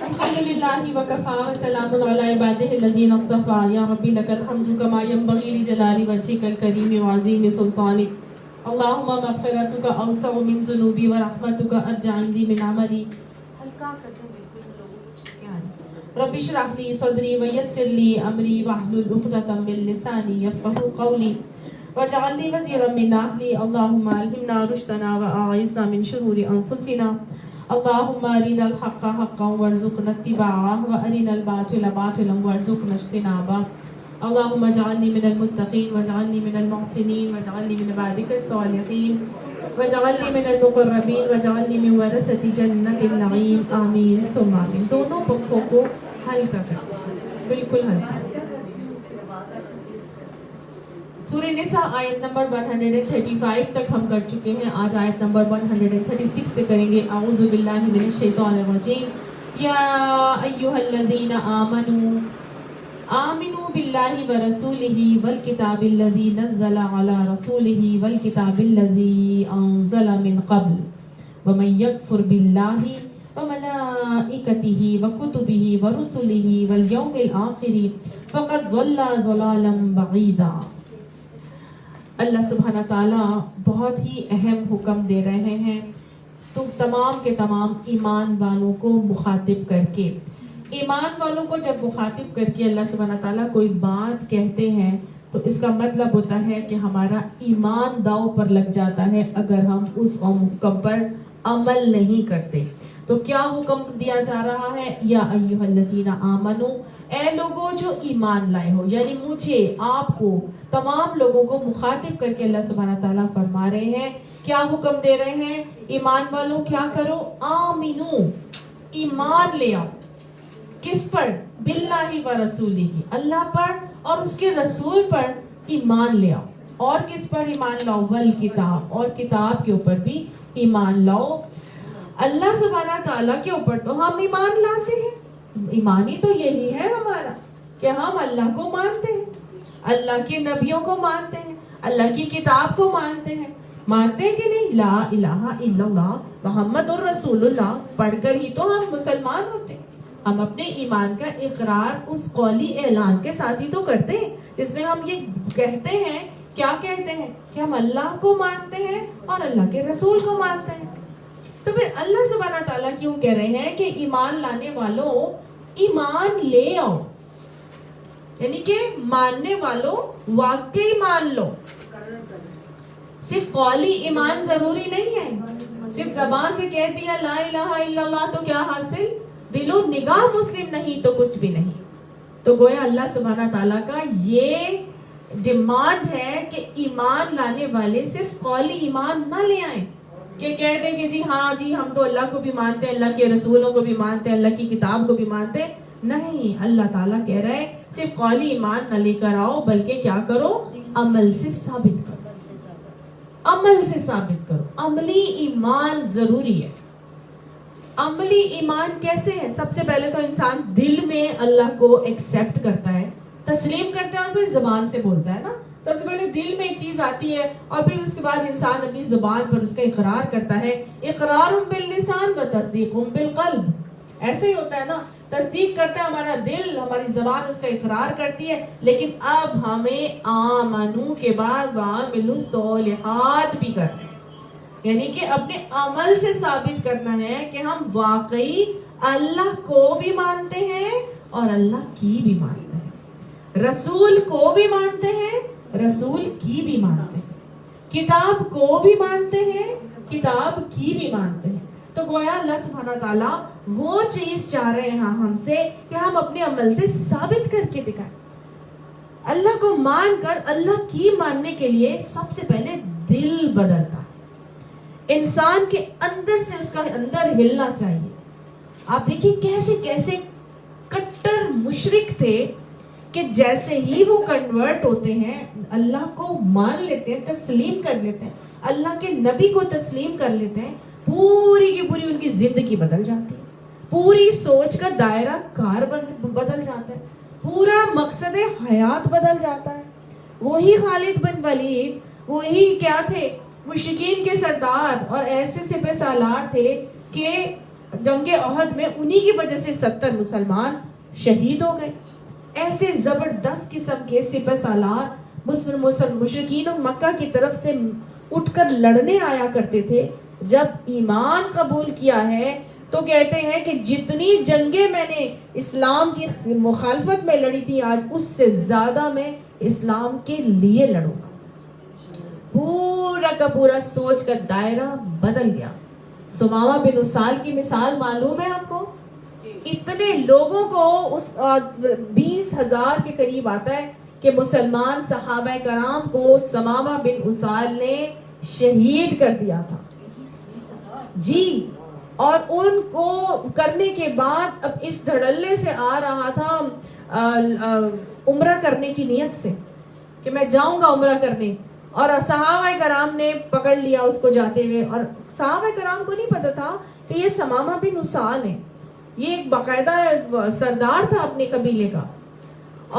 الحمدللہ وکفا وسلام علی عبادہ الذین اصطفیٰ یا ربی لک الحمد کما ینبغی لجلال وجہک الکریم وعظیم سلطانک اللہم مغفرتک اوسع من ذنوبی ورحمتک ارجع عندی من عملی ہلکا کر دو بالکل رب اشرح لی صدری ویسر لی امری واحلل عقدۃ من لسانی یفقہوا قولی واجعل لي وزيرا من أهلي اللهم ألهمنا رشدنا وأعذنا من شرور أنفسنا اللهم أرنا الحق حقا وارزقنا اتباعه وأرنا الباطل باطلا وارزقنا اجتنابه اللهم اجعلني من المتقين واجعلني من المحسنين واجعلني من عبادك الصالحين واجعلني من المقربين واجعلني من ورثة جنة النعيم آمين ثم آمين. دونوں پنکھوں کو ہلکا کر بالکل ہلکا. سورہ نساء آیت نمبر 135 تک ہم کر چکے ہیں. آج آیت نمبر 136 سے کریں گے. اعوذ باللہ من الشیطان الرجیم. یا ایہا الذین آمنوا آمنوا باللہ ورسولہ والکتاب الذی نزل علی رسولہ والکتاب الذی انزل من قبل ومن یکفر باللہ وملائکتہ وکتبہ ورسلہ والیوم الآخر فقد ضل ضلالا بعیدا. اللہ سبحانہ تعالیٰ بہت ہی اہم حکم دے رہے ہیں تو تمام کے تمام ایمان والوں کو مخاطب کر کے. ایمان والوں کو جب مخاطب کر کے اللہ سبحانہ تعالیٰ کوئی بات کہتے ہیں تو اس کا مطلب ہوتا ہے کہ ہمارا ایمان داؤ پر لگ جاتا ہے اگر ہم اس حکم پر عمل نہیں کرتے. تو کیا حکم دیا جا رہا ہے؟ یا ایھا الذین آمنو، اے لوگوں جو ایمان لائے ہو. یعنی مجھے، آپ کو، تمام لوگوں کو مخاطب کر کے اللہ سبحانہ تعالیٰ فرما رہے ہیں. کیا حکم دے رہے ہیں؟ ایمان والوں کیا کرو؟ آمنو، ایمان لے آؤ. کس پر؟ باللہ ورسولہ، اللہ پر اور اس کے رسول پر ایمان لے آؤ. اور کس پر ایمان لاؤ؟ والکتاب، اور کتاب کے اوپر بھی ایمان لاؤ. اللہ سبحانہ تعالیٰ کے اوپر تو ہم ایمان لاتے ہیں. ایمان ہی تو یہی ہے ہمارا کہ ہم اللہ کو مانتے ہیں، اللہ کے نبیوں کو مانتے ہیں، اللہ کی کتاب کو مانتے ہیں. مانتے ہیں کہ نہیں؟ لا الہ الا اللہ محمد الرسول اللہ پڑھ کر ہی تو ہم مسلمان ہوتے ہیں. ہم اپنے ایمان کا اقرار اس قولی اعلان کے ساتھ ہی تو کرتے ہیں جس میں ہم یہ کہتے ہیں. کیا کہتے ہیں؟ کہ ہم اللہ کو مانتے ہیں اور اللہ کے رسول کو مانتے ہیں. تو پھر اللہ سبحانہ تعالیٰ کیوں کہہ رہے ہیں کہ ایمان لانے والوں ایمان لے آؤ؟ یعنی کہ ماننے والوں واقعی مان لو. صرف قولی ایمان ضروری نہیں ہے. صرف زبان سے کہہ دیا لا الہ الا اللہ تو کیا حاصل؟ دل و نگاہ مسلم نہیں تو کچھ بھی نہیں. تو گویا اللہ سبحانہ تعالیٰ کا یہ ڈیمانڈ ہے کہ ایمان لانے والے صرف قولی ایمان نہ لے آئیں کہ کہہ دیں کہ جی ہاں جی ہم تو اللہ کو بھی مانتے ہیں، اللہ کے رسولوں کو بھی مانتے ہیں، اللہ کی کتاب کو بھی مانتے ہیں. نہیں، اللہ تعالیٰ کہہ رہے ہیں صرف قولی ایمان نہ لے کر آؤ بلکہ کیا کرو؟ عمل سے ثابت کرو. عمل سے ثابت کرو. عملی ایمان ضروری ہے. عملی ایمان کیسے ہے؟ سب سے پہلے تو انسان دل میں اللہ کو ایکسیپٹ کرتا ہے، تسلیم کرتا ہے اور پھر زبان سے بولتا ہے نا. سب سے پہلے دل میں ایک چیز آتی ہے اور پھر اس کے بعد انسان اپنی زبان پر اس کا اقرار کرتا ہے. اقرار باللسان و تصدیق بالقلب. ایسے ہی ہوتا ہے نا، تصدیق کرتا ہے ہمارا دل، ہماری زبان اس کا اقرار کرتی ہے. لیکن اب ہمیں آمنو کے بعد وعملوا الصالحات بھی کرنا ہے. یعنی کہ اپنے عمل سے ثابت کرنا ہے کہ ہم واقعی اللہ کو بھی مانتے ہیں اور اللہ کی بھی مانتے ہیں، رسول کو بھی مانتے ہیں، رسول کی بھی مانتے ہیں، کتاب کو بھی مانتے ہیں، کتاب کی بھی مانتے ہیں. تو گویا اللہ سبحانہ تعالیٰ وہ چیز چاہ رہے ہیں ہم سے کہ ہم اپنے عمل سے ثابت کر کے دکھائیں. اللہ کو مان کر اللہ کی ماننے کے لیے سب سے پہلے دل بدلتا ہے. انسان کے اندر سے اس کا اندر ہلنا چاہیے. آپ دیکھیے کیسے کیسے کٹر مشرک تھے کہ جیسے ہی وہ کنورٹ ہوتے ہیں، اللہ کو مان لیتے ہیں، تسلیم کر لیتے ہیں، اللہ کے نبی کو تسلیم کر لیتے ہیں، پوری کی پوری ان کی زندگی بدل جاتی ہے. پوری سوچ کا دائرہ کار بدل جاتا ہے، پورا مقصد حیات بدل جاتا ہے. وہی خالد بن ولید، وہی کیا تھے؟ مشرکین کے سردار اور ایسے سپہ سالار تھے کہ جنگ احد میں انہی کی وجہ سے 70 مسلمان شہید ہو گئے. ایسے زبردست قسم کے سپہ سالار مشرکین مکہ کی طرف سے اٹھ کر لڑنے آیا کرتے تھے. جب ایمان قبول کیا ہے تو کہتے ہیں کہ جتنی جنگیں میں نے اسلام کی مخالفت میں لڑی تھی آج اس سے زیادہ میں اسلام کے لیے لڑوں گا. پورا کا پورا سوچ کا دائرہ بدل گیا. سمامہ بن اسال کی مثال معلوم ہے آپ کو؟ اتنے لوگوں کو 20,000 کے قریب آتا ہے کہ مسلمان صحابہ کرام کو سمامہ بن اسال نے شہید کر دیا تھا جی. اور ان کو کرنے کے بعد اب اس دھڑلے سے آ رہا تھا عمرہ کرنے کی نیت سے کہ میں جاؤں گا عمرہ کرنے, اور صحابہ کرام نے پکڑ لیا اس کو جاتے ہوئے. اور صحابہ کرام کو نہیں پتا تھا کہ یہ سمامہ بن اسال ہے, یہ ایک باقاعدہ سردار تھا اپنے قبیلے کا.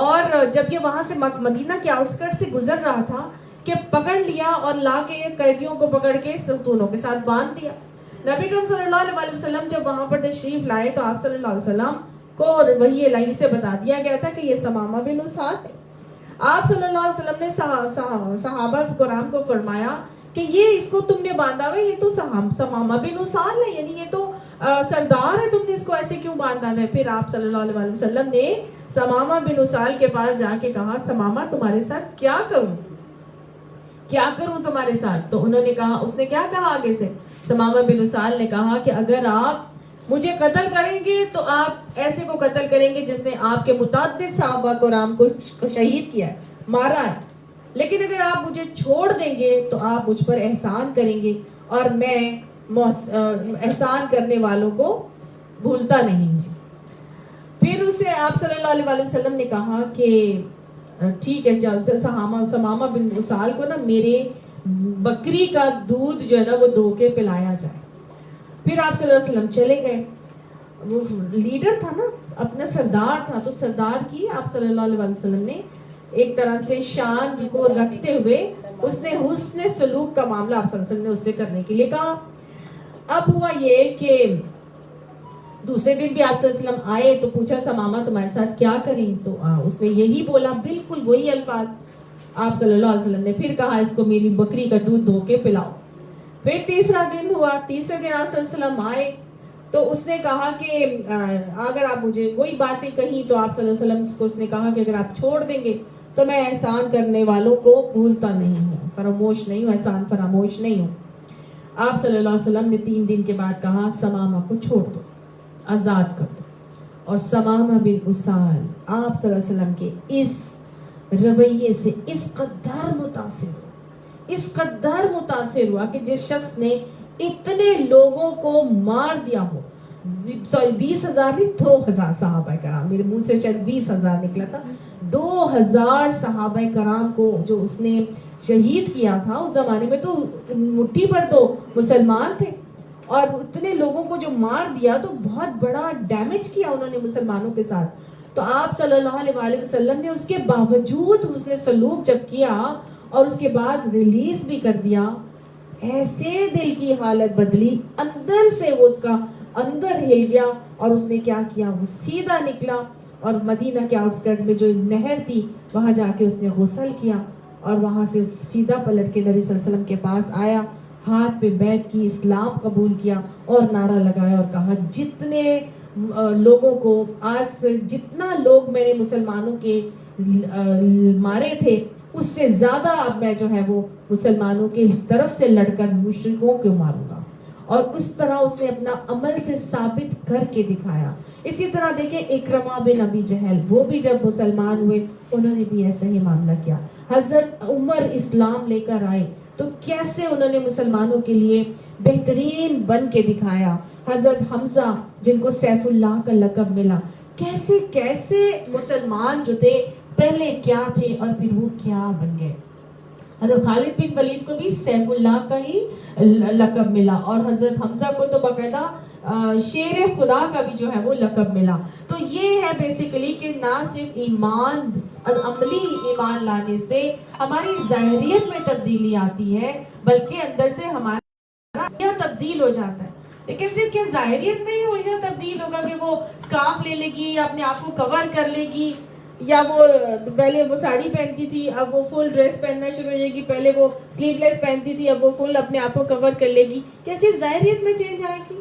اور جب یہ وہاں سے مدینہ کے آؤٹسکرٹ سے گزر رہا تھا کہ پکڑ لیا اور لا کے قیدیوں کو پکڑ کے ستونوں کے ساتھ باندھ دیا. نبی کریم صلی اللہ علیہ وسلم جب وہاں پر تشریف لائے تو آپ صلی اللہ علیہ وسلم کو وحی الہی سے بتا دیا گیا تھا کہ یہ سمامہ بن اسال ہے. آپ صلی اللہ علیہ وسلم نے صحابہ کرام کو فرمایا کہ یہ اس کو تم نے باندھا ہوا, یہ تو سمامہ بن اسال ہے, یعنی یہ تو سردار ہے, تم نے اس کو ایسے کیوں باندھا ہے؟ پھر آپ صلی اللہ علیہ وسلم نے سمامہ بن اسال کے پاس جا کے کہا, سمامہ تمہارے ساتھ کیا کروں تمہارے ساتھ؟ تو انہوں نے کہا, اس نے کیا کہا آگے سے, سمامہ بن اسال نے کہا کہ اگر آپ مجھے قتل کریں گے تو آپ ایسے کو قتل کریں گے جس نے آپ کے متعدد صحابہ کرام کو شہید کیا ہے, مارا ہے, لیکن اگر آپ مجھے چھوڑ دیں گے تو آپ مجھ پر احسان کریں گے اور میں احسان کرنے والوں کو بھولتا نہیں ہوں. پھر اسے آپ صلی اللہ علیہ وسلم نے کہا کہ ٹھیک ہے, سمامہ بن اسال کو نا میرے بکری کا دودھ جو ہے نا وہ دو کے پلایا جائے. پھر آپ صلی اللہ علیہ وسلم چلے گئے. وہ لیڈر تھا نا, اپنا سردار تھا, تو سردار کی آپ صلی اللہ علیہ وسلم نے ایک طرح سے شان کو رکھتے ہوئے اس نے حسن سلوک کا معاملہ آپ صلی اللہ علیہ وسلم نے اس سے کرنے کے لیے کہا. اب ہوا یہ کہ دوسرے دن بھی آپ صلی اللہ علیہ وسلم آئے تو پوچھا, سمامہ تمہارے ساتھ کیا کریں؟ تو اس نے یہی بولا, بالکل وہی الفاظ. آپ صلی اللہ علیہ وسلم نے پھر کہا, اس کو میری بکری کا دودھ دھو کے پلاؤ. پھر تیسرا دن ہوا, تیسرے دن آپ صلی اللہ علیہ وسلم آئے تو اس نے کہا کہ اگر آپ مجھے وہی باتیں کہیں تو آپ صلی اللہ علیہ وسلم کو اس نے کہا کہ اگر آپ چھوڑ دیں گے تو میں احسان کرنے والوں کو بھولتا نہیں ہوں, فراموش نہیں ہوں, احسان فراموش نہیں ہوں. آپ صلی اللہ علیہ وسلم نے 3 دن کے بعد کہا, سمامہ کو چھوڑ دو, آزاد کر دو. اور سمامہ بن اسال آپ صلی اللہ علیہ وسلم کے اس رویے سے اس قدر متاثر ہوا کہ جس شخص نے اتنے لوگوں کو مار دیا ہو, 20,000 نہیں 2,000 صحابہ کرام, میرے منہ سے شاید 20,000 نکلا تھا, 2,000 صحابہ کرام کو جو اس نے شہید کیا تھا. اس زمانے میں تو مٹھی پر تو مسلمان تھے, اور اتنے لوگوں کو جو مار دیا تو بہت بڑا ڈیمیج کیا انہوں نے مسلمانوں کے ساتھ. تو آپ صلی اللہ علیہ وسلم نے اس کے باوجود اس نے سلوک جب کیا اور اس کے بعد ریلیز بھی کر دیا, ایسے دل کی حالت بدلی, اندر سے وہ اس کا اندر ہل گیا. اور اس نے کیا کیا, وہ سیدھا نکلا اور مدینہ کے آؤٹسکرٹس میں جو نہر تھی وہاں جا کے اس نے غسل کیا, اور وہاں سے سیدھا پلٹ کے نبی صلی اللہ علیہ وسلم کے پاس آیا, ہاتھ پہ بیعت کی, اسلام قبول کیا اور نعرہ لگایا اور کہا, جتنے لوگوں کو آج سے جتنا لوگ میں نے مسلمانوں کے مارے تھے اس سے زیادہ اب میں جو ہے وہ مسلمانوں کے طرف سے لڑ کر مشرکوں کو ماروں گا. اور اس طرح اس نے اپنا عمل سے ثابت کر کے دکھایا. اسی طرح دیکھیں اکرمہ بن ابی جہل, وہ بھی جب مسلمان ہوئے انہوں نے بھی ایسا ہی معاملہ کیا. حضرت عمر اسلام لے کر آئے تو کیسے انہوں نے مسلمانوں کے لیے بہترین بن کے دکھایا. حضرت حمزہ جن کو سیف اللہ کا لقب ملا, کیسے کیسے مسلمان جو تھے پہلے کیا تھے اور پھر وہ کیا بن گئے. حضرت خالد بن ولید کو بھی سیف اللہ کا ہی لقب ملا, اور حضرت حمزہ کو تو باقاعدہ شیر خدا کا بھی جو ہے وہ لقب ملا. تو یہ ہے بیسیکلی کہ نہ صرف ایمان عملی ایمان لانے سے ہماری ظاہریت میں تبدیلی آتی ہے, بلکہ اندر سے ہمارا تبدیل ہو جاتا ہے. لیکن صرف کیا ظاہریت میں ہی ہوئی نا تبدیل ہوگا کہ وہ اسکارف لے لے گی یا اپنے آپ کو کور کر لے گی, یا وہ پہلے وہ ساڑی پہنتی تھی اب وہ فل ڈریس پہننا شروع ہو جائے گی, پہلے وہ سلیو لیس پہنتی تھی اب وہ فل اپنے آپ کو کور کر لے گی, کیا صرف ظاہریت میں چینج آئے گی؟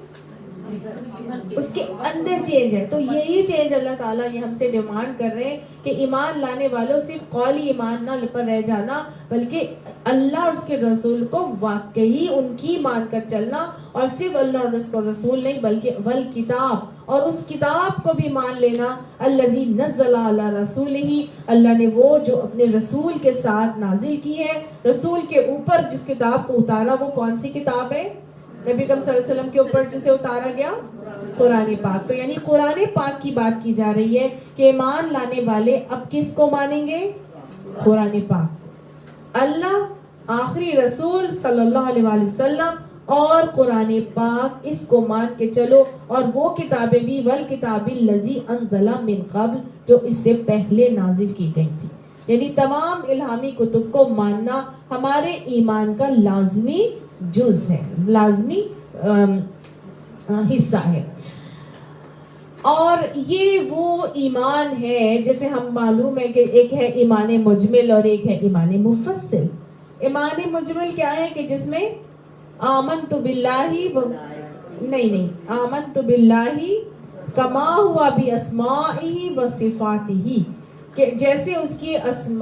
اس کے اندر چینج ہے. تو یہی چینج اللہ تعالیٰ یہ ہم سے ڈیمانڈ کر رہے ہیں کہ ایمان لانے والوں صرف قولی ایمان نہ پر رہ جانا, بلکہ اللہ اور اس کے رسول کو واقعی ان کی مان کر چلنا, اور صرف اللہ اور اس کو رسول نہیں بلکہ والکتاب, اور اس کتاب کو بھی مان لینا, الذی نزل علی رسولہ, اللہ نے وہ جو اپنے رسول کے ساتھ نازل کی ہے, رسول کے اوپر جس کتاب کو اتارا وہ کون سی کتاب ہے؟ نبی کریم صلی اللہ علیہ وسلم کے اوپر جسے اتارا گیا قرآن پاک. تو یعنی قرآن پاک کی بات کی جا رہی ہے کہ ایمان لانے والے اب کس کو مانیں گے؟ قرآن پاک, اللہ, آخری رسول صلی اللہ علیہ وآلہ وسلم اور قرآن پاک, اس کو مان کے چلو. اور وہ کتابیں بھی والکتاب الذی انزل من قبل, جو اس سے پہلے نازل کی گئی تھی. یعنی تمام الہامی کتب کو ماننا ہمارے ایمان کا لازمی جز ہے, لازمی حصہ ہے. اور یہ وہ ایمان ہے جیسے ہم معلوم ہے کہ ایک ہے ایمان مجمل اور ایک ہے ایمان مفصل. ایمان مجمل کیا ہے کہ جس میں آمنت باللہ نہیں آمنت باللہ کما ہوا باسمائہ و صفاتہ, کہ جیسے اس کی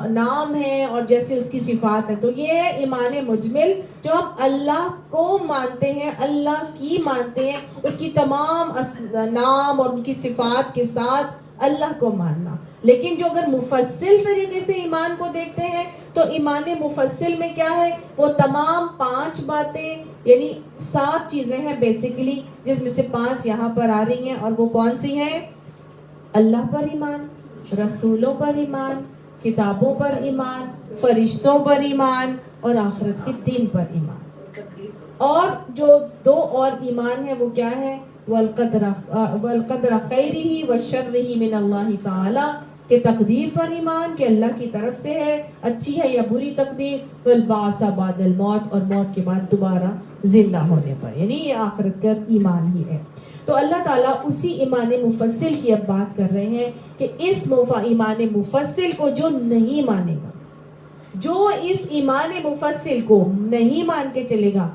نام ہے اور جیسے اس کی صفات ہے. تو یہ ہے ایمان مجمل, جو ہم اللہ کو مانتے ہیں, اللہ کی مانتے ہیں, اس کی تمام نام اور ان کی صفات کے ساتھ اللہ کو ماننا. لیکن جو اگر مفصل طریقے سے ایمان کو دیکھتے ہیں تو ایمان مفصل میں کیا ہے, وہ تمام 5 باتیں, یعنی 7 چیزیں ہیں بیسیکلی, جس میں سے 5 یہاں پر آ رہی ہیں. اور وہ کون سی ہیں؟ اللہ پر ایمان, رسولوں پر ایمان, کتابوں پر ایمان, فرشتوں پر ایمان, اور آخرت کے دن پر ایمان. اور جو 2 اور ایمان ہے وہ کیا ہے؟ والقدر خیرہ وشرہ من اللہ تعالی, کہ تقدیر پر ایمان کہ اللہ کی طرف سے ہے, اچھی ہے یا بری تقدیر, والبعث بعد الموت, اور موت کے بعد دوبارہ زندہ ہونے پر, یعنی یہ آخرت کا ایمان ہی ہے. تو اللہ تعالیٰ اسی ایمان مفصل کی اب بات کر رہے ہیں کہ اس ایمان مفصل کو جو نہیں مانے گا, جو اس ایمان مفصل کو نہیں مان کے چلے گا,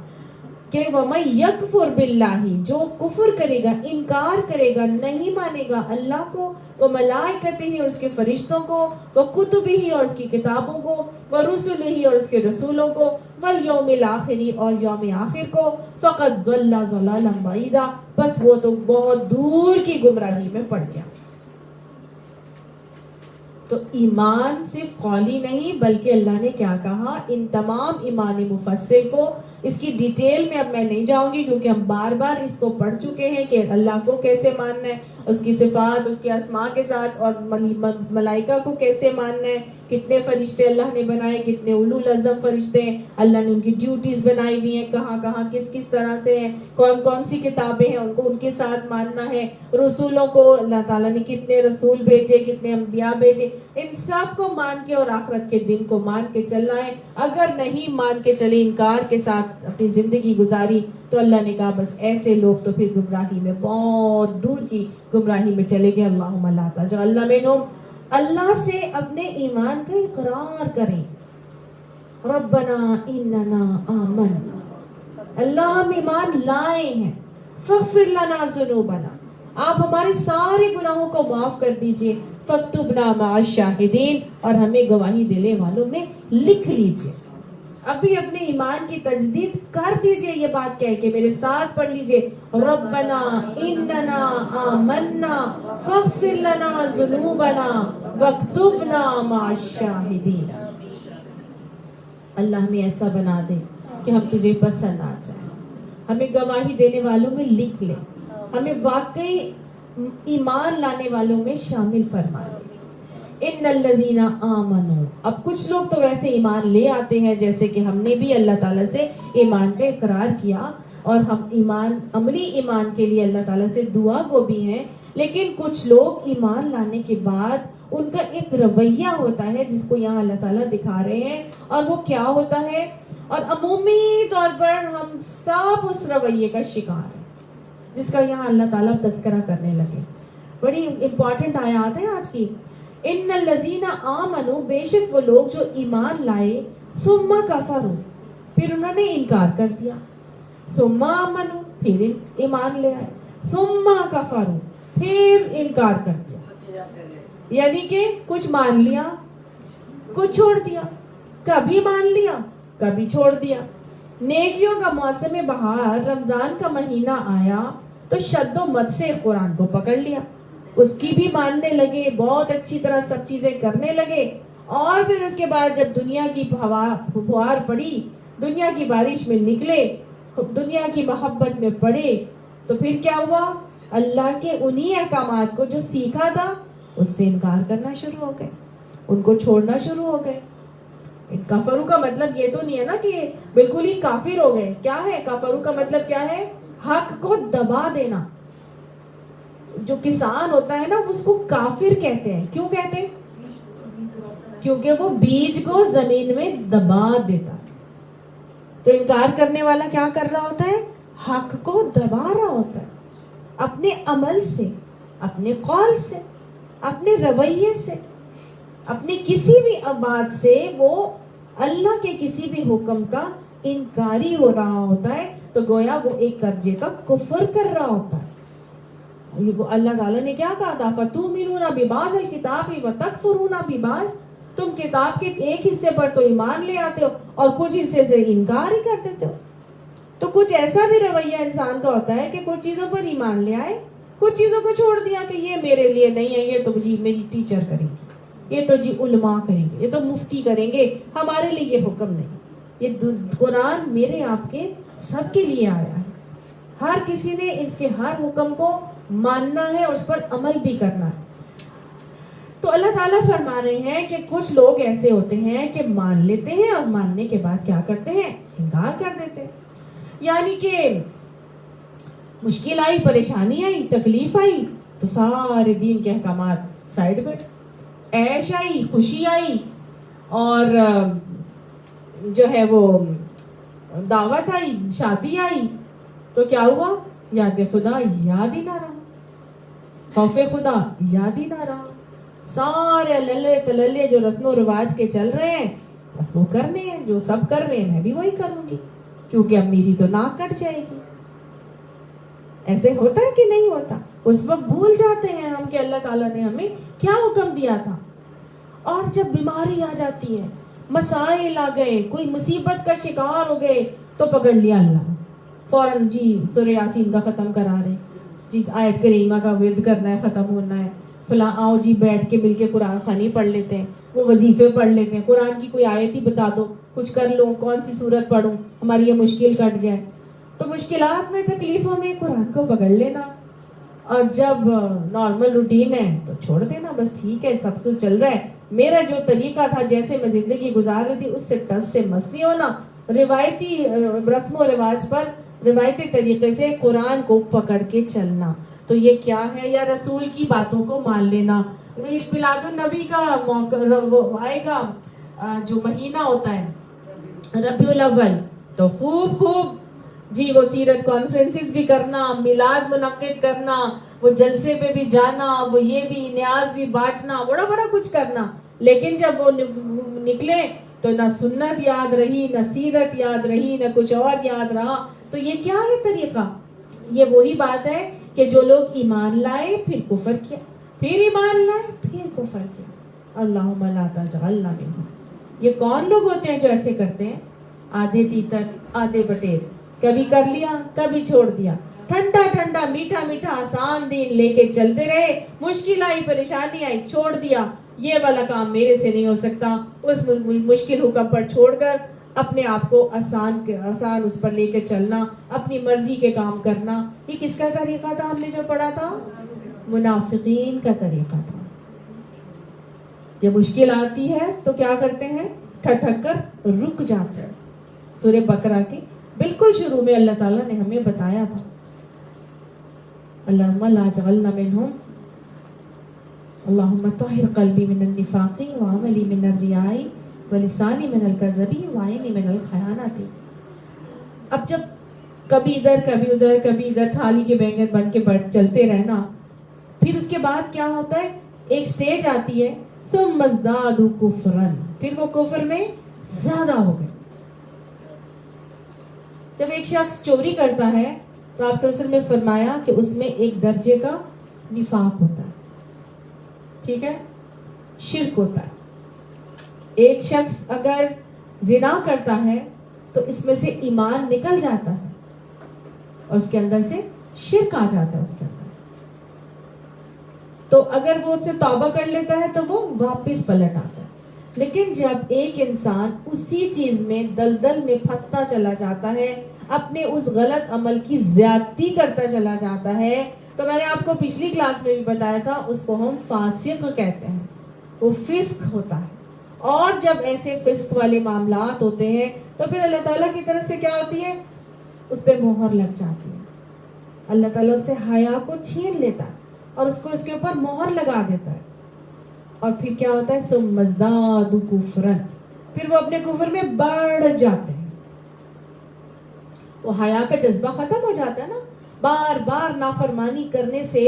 کہ وَمَن يَكْفُرْ بِاللَّهِ, جو کفر کرے گا, انکار کرے گا, نہیں مانے گا اللہ کو, وَمَلَائِكَتِهِ, اور اس کے فرشتوں کو, وَكُتُبِهِ, اور اس کی کتابوں کو, وَرُسُلِهِ, اور اس کے رسولوں کو, وَالْيَوْمِ الْآخِرِ, اور یوم آخر کو, فَقَدْ ضَلَّ ضَلَالًا بَعِيدًا, بس وہ تو بہت دور کی گمراہی میں پڑ گیا. تو ایمان صرف قولی نہیں بلکہ اللہ نے کیا کہا, ان تمام ایمان مفصل کو, اس کی ڈیٹیل میں اب میں نہیں جاؤں گی کیونکہ ہم بار بار اس کو پڑھ چکے ہیں کہ اللہ کو کیسے ماننا ہے, اس کی صفات, اس کے اسماء کے ساتھ, اور ملائکہ کو کیسے ماننا ہے, کتنے فرشتے اللہ نے بنائے, کتنے اولو العزم فرشتے ہیں, اللہ نے ان کی ڈیوٹیز بنائی ہوئی ہیں, کہاں کہاں کس کس طرح سے ہیں, کون کون سی کتابیں ہیں, ان کو ان کے ساتھ ماننا ہے, رسولوں کو اللہ تعالیٰ نے کتنے رسول بھیجے, کتنے انبیاء بھیجے, ان سب کو مان کے اور آخرت کے دن کو مان کے چلنا ہے. اگر نہیں مان کے چلے, انکار کے ساتھ اپنی زندگی گزاری, تو اللہ نے کہا بس ایسے لوگ تو پھر گمراہی میں, بہت دور کی گمراہی میں چلے گئے. اللہم لا تجعلنا منہم. اللہ سے اپنے ایمان کا اقرار کریں, ربنا اننا آمن, اللہ ہم ایمان لائے ہیں, فاغفر لنا ذنوبنا, آپ ہمارے سارے گناہوں کو معاف کر دیجئے, فاکتبنا مع الشاہدین, اور ہمیں گواہی دینے والوں میں لکھ لیجئے. ابھی اپنے ایمان کی تجدید کر دیجئے, یہ بات کہہ کے میرے ساتھ پڑھ لیجئے, ربنا اننا آمنا فاغفر لنا ذنوبنا واکتبنا مع الشاہدین. اللہ ہمیں ایسا بنا دے کہ ہم تجھے پسند آ جائیں, ہمیں گواہی دینے والوں میں لکھ لے, ہمیں واقعی ایمان لانے والوں میں شامل فرما دے. ان الذین آمنوا, اب کچھ لوگ تو ویسے ایمان لے آتے ہیں جیسے کہ ہم نے بھی اللہ تعالیٰ سے ایمان کا اقرار کیا, اور ہم ایمان, عملی ایمان کے لیے اللہ تعالیٰ سے دعا گو بھی ہیں, لیکن کچھ لوگ ایمان لانے کے بعد ان کا ایک رویہ ہوتا ہے جس کو یہاں اللہ تعالیٰ دکھا رہے ہیں, اور وہ کیا ہوتا ہے, اور عمومی طور پر ہم سب اس رویے کا شکار ہیں. جس کا یہاں اللہ تعالیٰ تذکرہ کرنے لگے. بڑی امپورٹنٹ آیات ہے آج کی. ان الذین آمنوا، بے شک وہ لوگ جو ایمان لائے، ثم کفروا، پھر انہوں نے انکار کر دیا، ثم آمنوا، پھر ایمان لے آئے، ثم کفروا، پھر انکار کر دیا. یعنی کہ کچھ مان لیا کچھ چھوڑ دیا، کبھی مان لیا کبھی چھوڑ دیا. نیکیوں کا موسم بہار رمضان کا مہینہ آیا تو شد و مت سے قرآن کو پکڑ لیا، اس کی بھی ماننے لگے، بہت اچھی طرح سب چیزیں کرنے لگے. اور پھر اس کے بعد جب دنیا کی فوار پڑی، دنیا کی بارش میں نکلے، دنیا کی محبت میں پڑے، تو پھر کیا ہوا؟ اللہ کے انہی احکامات کو جو سیکھا تھا اس سے انکار کرنا شروع ہو گئے، ان کو چھوڑنا شروع ہو گئے. کفرو کا مطلب یہ تو نہیں ہے نا کہ بالکل ہی کافر ہو گئے. کیا ہے کفرو کا مطلب؟ کیا ہے؟ حق کو دبا دینا. جو کسان ہوتا ہے نا اس کو کافر کہتے ہیں. کیوں کہتے ہیں؟ کیونکہ وہ بیج کو زمین میں دبا دیتا. تو انکار کرنے والا کیا کر رہا ہوتا ہے؟ حق کو دبا رہا ہوتا ہے، اپنے عمل سے، اپنے قول سے، اپنے رویے سے، اپنی کسی بھی بات سے وہ اللہ کے کسی بھی حکم کا انکاری ہو رہا ہوتا ہے. تو گویا وہ ایک درجے کا کفر کر رہا ہوتا ہے. اللہ تعالیٰ نے کیا کہا تھا؟ فَتُؤْمِنُونَ بِبَعْضِ الْكِتَابِ وَتَكْفُرُونَ بِبَعْضٍ. تم کتاب کے ایک حصے پر تو ایمان لے آتے ہو اور کچھ حصے سے انکار ہی کر دیتے ہو. تو کچھ ایسا بھی رویہ انسان کا ہوتا ہے کہ کچھ چیزوں پر ایمان لے آئے، کچھ چیزوں کو چھوڑ دیا کہ یہ میرے لیے نہیں ہے، یہ تو جی میری ٹیچر کریں گی، یہ تو جی علماء کریں گے، یہ تو مفتی کریں گے، ہمارے لیے یہ حکم نہیں. یہ قرآن میرے آپ کے سب کے لیے آیا ہے. ہر کسی نے اس کے ہر حکم کو ماننا ہے اور اس پر عمل بھی کرنا ہے. تو اللہ تعالیٰ فرما رہے ہیں کہ کچھ لوگ ایسے ہوتے ہیں کہ مان لیتے ہیں اور ماننے کے بعد کیا کرتے ہیں؟ انکار کر دیتے ہیں. یعنی کہ مشکل آئی، پریشانی آئی، تکلیف آئی تو سارے دین کے احکامات سائڈ پہ. عیش آئی، خوشی آئی اور جو ہے وہ دعوت آئی، شادی آئی تو کیا ہوا؟ یاد خدا یاد ہی نہ رہا، خوف خدا یاد ہی نہ رہا. سارے للے تللے جو رسم و رواج کے چل رہے ہیں بس وہ کرنے ہیں، جو سب کر رہے ہیں میں بھی وہی کروں گی کیونکہ اب میری تو ناک کٹ جائے گی. ایسے ہوتا ہے کہ نہیں ہوتا؟ اس وقت بھول جاتے ہیں ہم کہ اللہ تعالیٰ نے ہمیں کیا حکم دیا تھا. اور جب بیماری آ جاتی ہے، مسائل آ گئے، کوئی مصیبت کا شکار ہو گئے تو پکڑ لیا اللہ، فوراً جی سورہ یاسین کا ختم کرا رہے، جی آیت کریمہ کا ورد کرنا ہے، ختم ہونا ہے، فلاں آؤ جی بیٹھ کے مل کے قرآن خوانی پڑھ لیتے ہیں، وہ وظیفے پڑھ لیتے ہیں، قرآن کی کوئی آیت ہی بتا دو، کچھ کر لو، کون سی سورت پڑھوں ہماری یہ مشکل کٹ جائے. تو مشکلات میں، تکلیفوں میں قرآن کو پکڑ لینا، اور جب نارمل روٹین ہے تو چھوڑ دینا. بس ٹھیک ہے سب کچھ چل رہا ہے، میرا جو طریقہ تھا جیسے میں زندگی گزار رہی تھی اس سے ٹس سے مس نہیں ہونا، روایتی رسم و رواج پر روایتی طریقے سے قرآن کو پکڑ کے چلنا. تو یہ کیا ہے؟ یا رسول کی باتوں کو مان لینا. میلاد النبی کا موقع آئے گا، جو مہینہ ہوتا ہے ربیع الاول، تو خوب جی وہ سیرت کانفرنسز بھی کرنا، میلاد منعقد کرنا، وہ جلسے پہ بھی جانا، وہ یہ بھی نیاز بھی بانٹنا، بڑا کچھ کرنا. لیکن جب وہ نکلے تو نہ سنت یاد رہی، نہ سیرت یاد رہی، نہ کچھ اور یاد رہا. تو یہ کیا ہے طریقہ؟ یہ وہی بات ہے کہ جو لوگ ایمان لائے پھر کفر کیا، پھر ایمان لائے پھر کفر کیا. اللہم لا تجعلنا منہم. یہ کون لوگ ہوتے ہیں جو ایسے کرتے ہیں؟ آدھے تیتر آدھے بٹیر، کبھی کر لیا کبھی چھوڑ دیا، ٹھنڈا میٹھا آسان دین لے کے چلتے رہے، مشکل آئی پریشانی آئی چھوڑ دیا، یہ والا کام میرے سے نہیں ہو سکتا، اس مشکل حکم پر چھوڑ کر اپنے آپ کو آسان اس پر لے کے چلنا، اپنی مرضی کے کام کرنا. یہ کس کا طریقہ تھا؟ ہم نے جو پڑھا تھا منافقین کا طریقہ تھا. جب مشکل آتی ہے تو کیا کرتے ہیں؟ ٹھٹک کر رک جاتے ہیں. سورہ بقرہ کے بالکل شروع میں اللہ تعالیٰ نے ہمیں بتایا تھا اللہم لا تجعلنا منہم، اللہم طہر قلبی من النفاق وعملی من الریاء ولسانی من الکذب وعینی من الخیانت. اب جب کبھی ادھر کبھی ادھر کبھی ادھر تھالی کے بینگن بن کے چلتے رہنا. پھر اس کے بعد کیا ہوتا ہے, ایک سٹیج آتی ہے ثم ازدادوا کفرا, پھر وہ کفر میں زیادہ ہو گئے. جب ایک شخص چوری کرتا ہے تو آپ صلی اللہ علیہ وسلم نے فرمایا کہ اس میں ایک درجے کا نفاق ہوتا ہے, ٹھیک ہے, شرک ہوتا ہے. ایک شخص اگر زنا کرتا ہے تو اس میں سے ایمان نکل جاتا ہے اور اس کے اندر سے شرک آ جاتا ہے اس کے اندر. تو اگر وہ اس سے توبہ کر لیتا ہے تو وہ واپس پلٹ آتا ہے. لیکن جب ایک انسان اسی چیز میں دلدل میں پھنستا چلا جاتا ہے, اپنے اس غلط عمل کی زیادتی کرتا چلا جاتا ہے, تو میں نے آپ کو پچھلی کلاس میں بھی بتایا تھا, اس کو ہم فاسق کہتے ہیں, وہ فسق ہوتا ہے. اور جب ایسے فسق والے معاملات ہوتے ہیں تو پھر اللہ تعالیٰ کی طرف سے کیا ہوتی ہے, اس پہ مہر لگ جاتی ہے. اللہ تعالیٰ اس سے حیا کو چھین لیتا ہے اور اس کو اس کے اوپر مہر لگا دیتا ہے. اور پھر کیا ہوتا ہے, ثم ازدادوا کفرا, پھر وہ اپنے کفر میں بڑھ جاتے ہیں. وہ حیا کا جذبہ ختم ہو جاتا ہے نا, بار بار نافرمانی کرنے سے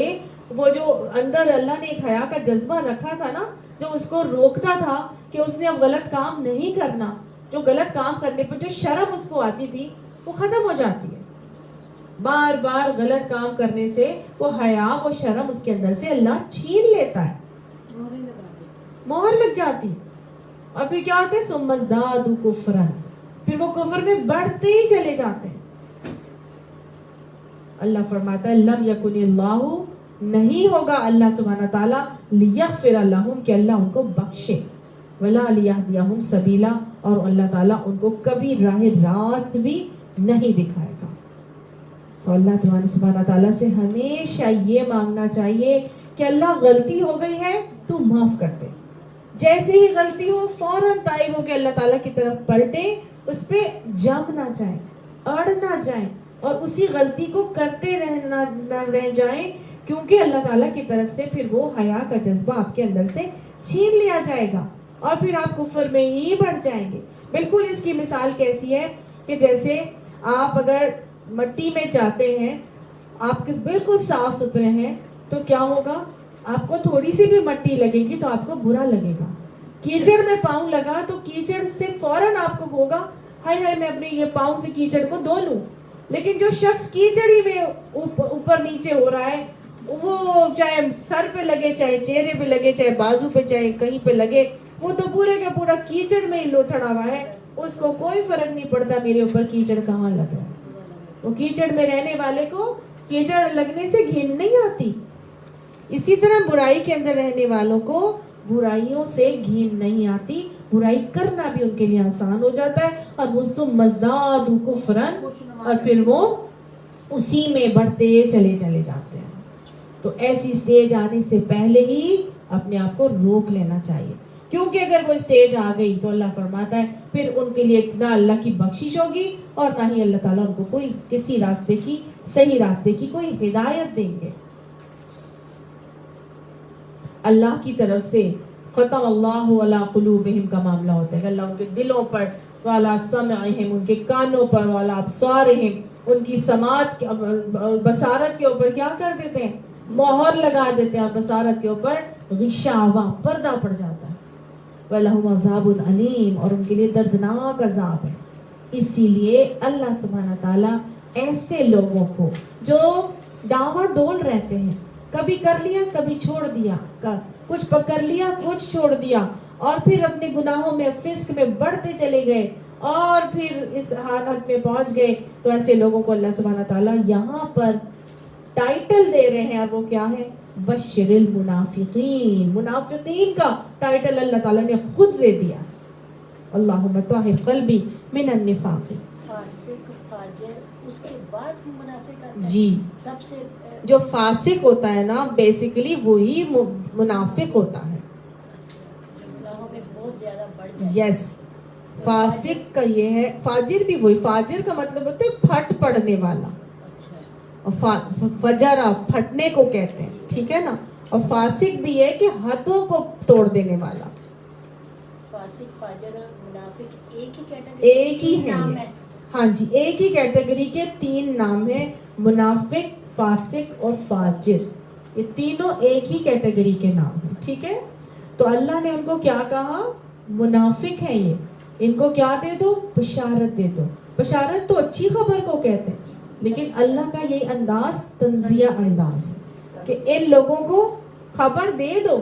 وہ جو اندر اللہ نے ایک حیا کا جذبہ رکھا تھا نا, جو اس کو روکتا تھا کہ اس نے اب غلط کام نہیں کرنا, جو غلط کام کرنے پر جو شرم اس کو آتی تھی وہ ختم ہو جاتی ہے. بار بار غلط کام کرنے سے وہ حیا, وہ شرم اس کے اندر سے اللہ چھین لیتا ہے, مہر لگ جاتی. اور پھر کیا ہوتا ہے, ثم ازدادوا کفرا, پھر وہ کفر میں بڑھتے ہی چلے جاتے ہیں. اللہ فرماتا ہے لم یکن اللہ, نہیں ہوگا اللہ سبحانہ تعالیٰ, لیغفر لہم, کہ اللہ ان کو بخشے, ولا لیہدیہم سبیلا, اور اللہ تعالیٰ ان کو کبھی راہ راست بھی نہیں دکھائے گا. تو اللہ سبحانہ تعالیٰ سے ہمیشہ یہ مانگنا چاہیے کہ اللہ غلطی ہو گئی ہے تو معاف کر دے. جیسے ہی غلطی ہو فوراً تائب ہو کے اللہ تعالیٰ کی طرف پلٹے, اس پہ جم نہ جائیں, اڑ نہ جائیں, اور اسی غلطی کو کرتے رہ جائیں, کیونکہ اللہ تعالیٰ کی طرف سے پھر وہ حیا کا جذبہ آپ کے اندر سے چھین لیا جائے گا اور پھر آپ کفر میں ہی بڑھ جائیں گے. بالکل اس کی مثال کیسی ہے کہ جیسے آپ اگر مٹی میں جاتے ہیں, آپ بالکل صاف ستھرے ہیں, تو کیا ہوگا, آپ کو تھوڑی سی بھی مٹی لگے گی تو آپ کو برا لگے گا. کیچڑ میں پاؤں لگا تو کیچڑ سے فوراً آپ کو ہوگا ہائے ہائے میں اپنے یہ پاؤں سے کیچڑ کو دھو لوں. لیکن جو شخص کیچڑی میں اوپر نیچے ہو رہا ہے, وہ چاہے سر پہ لگے, چاہے چہرے پہ لگے, چاہے بازو پہ, چاہے کہیں پہ لگے, وہ تو پورے کا پورا کیچڑ میں ہی لوٹڑا ہوا ہے, اس کو کوئی فرق نہیں پڑتا میرے اوپر کیچڑ کہاں لگ رہا ہے. وہ کیچڑ میں رہنے والے کو کیچڑ لگنے سے گھن نہیں آتی. اسی طرح برائی کے اندر رہنے والوں کو برائیوں سے گھن نہیں آتی, برائی کرنا بھی ان کے لیے آسان ہو جاتا ہے, اور وہ ثم ازدادوا کفرا, اور پھر وہ اسی میں بڑھتے چلے جاتے ہیں. تو ایسی سٹیج آنے سے پہلے ہی اپنے آپ کو روک لینا چاہیے, کیونکہ اگر وہ سٹیج آ گئی تو اللہ فرماتا ہے پھر ان کے لیے نہ اللہ کی بخشش ہوگی اور نہ ہی اللہ تعالیٰ ان کو کوئی کسی راستے کی, صحیح راستے کی کوئی ہدایت دیں گے. اللہ کی طرف سے ختم اللہ علی قلوبہم کا معاملہ ہوتا ہے کہ اللہ ان کے دلوں پر, والا سمعہم, ان کے کانوں پر, والا ابصارہم, ان کی سماعت بصارت کے اوپر کیا کر دیتے ہیں, مہر لگا دیتے ہیں, اور بصارت کے اوپر غشاوہ, پردہ پڑ جاتا ہے. وَلَهُمْ عَذَابٌ عَلِيمٌ, اور ان کے لیے دردناک عذاب ہے. اسی لیے اللہ سبحانہ تعالیٰ ایسے لوگوں کو جو ڈاواں ڈول رہتے ہیں, کبھی کر لیا کبھی چھوڑ دیا, کچھ پکڑ لیا کچھ چھوڑ دیا, اور پھر اپنے گناہوں میں فسق میں بڑھتے چلے گئے, اور پھر اس حالت میں پہنچ گئے, تو ایسے لوگوں کو اللہ سبحانہ تعالیٰ یہاں پر ٹائٹل دے رہے ہیں, اور وہ کیا ہے, بشر المنافقین. منافقین کا ٹائٹل اللہ تعالیٰ نے خود دے دیا. اللہم طہر قلبی من النفاق. فاسق, فاجر, اس کے بعد منافق آتا ہے. جی, سب سے جو فاسق ہوتا ہے نا بیسیکلی وہی منافق ہوتا ہے. گناہوں میں بہت زیادہ بڑھ جائے. یس, فاسق کا یہ ہے, فاجر بھی وہی, فاجر کا مطلب ہوتا ہے پھٹ پڑنے والا, فجرہ پھٹنے کو کہتے ہیں, ٹھیک ہے نا. اور فاسق بھی ہے کہ حدوں کو توڑ دینے والا. فاسق, فاجر اور منافق ایک ہی کیٹیگری, ایک ہی ہے, ہاں جی، ایک ہی کیٹیگری کے 3 نام ہیں، منافق، فاسق اور فاجر. یہ تینوں ایک ہی کیٹیگری کے نام ہیں. ٹھیک ہے، تو اللہ نے ان کو کیا کہا؟ منافق ہیں یہ. ان کو کیا دے دو؟ بشارت دے دو. بشارت تو اچھی خبر کو کہتے ہیں، لیکن اللہ کا یہی انداز تنزیہ انداز ہے کہ ان لوگوں کو خبر دے دو.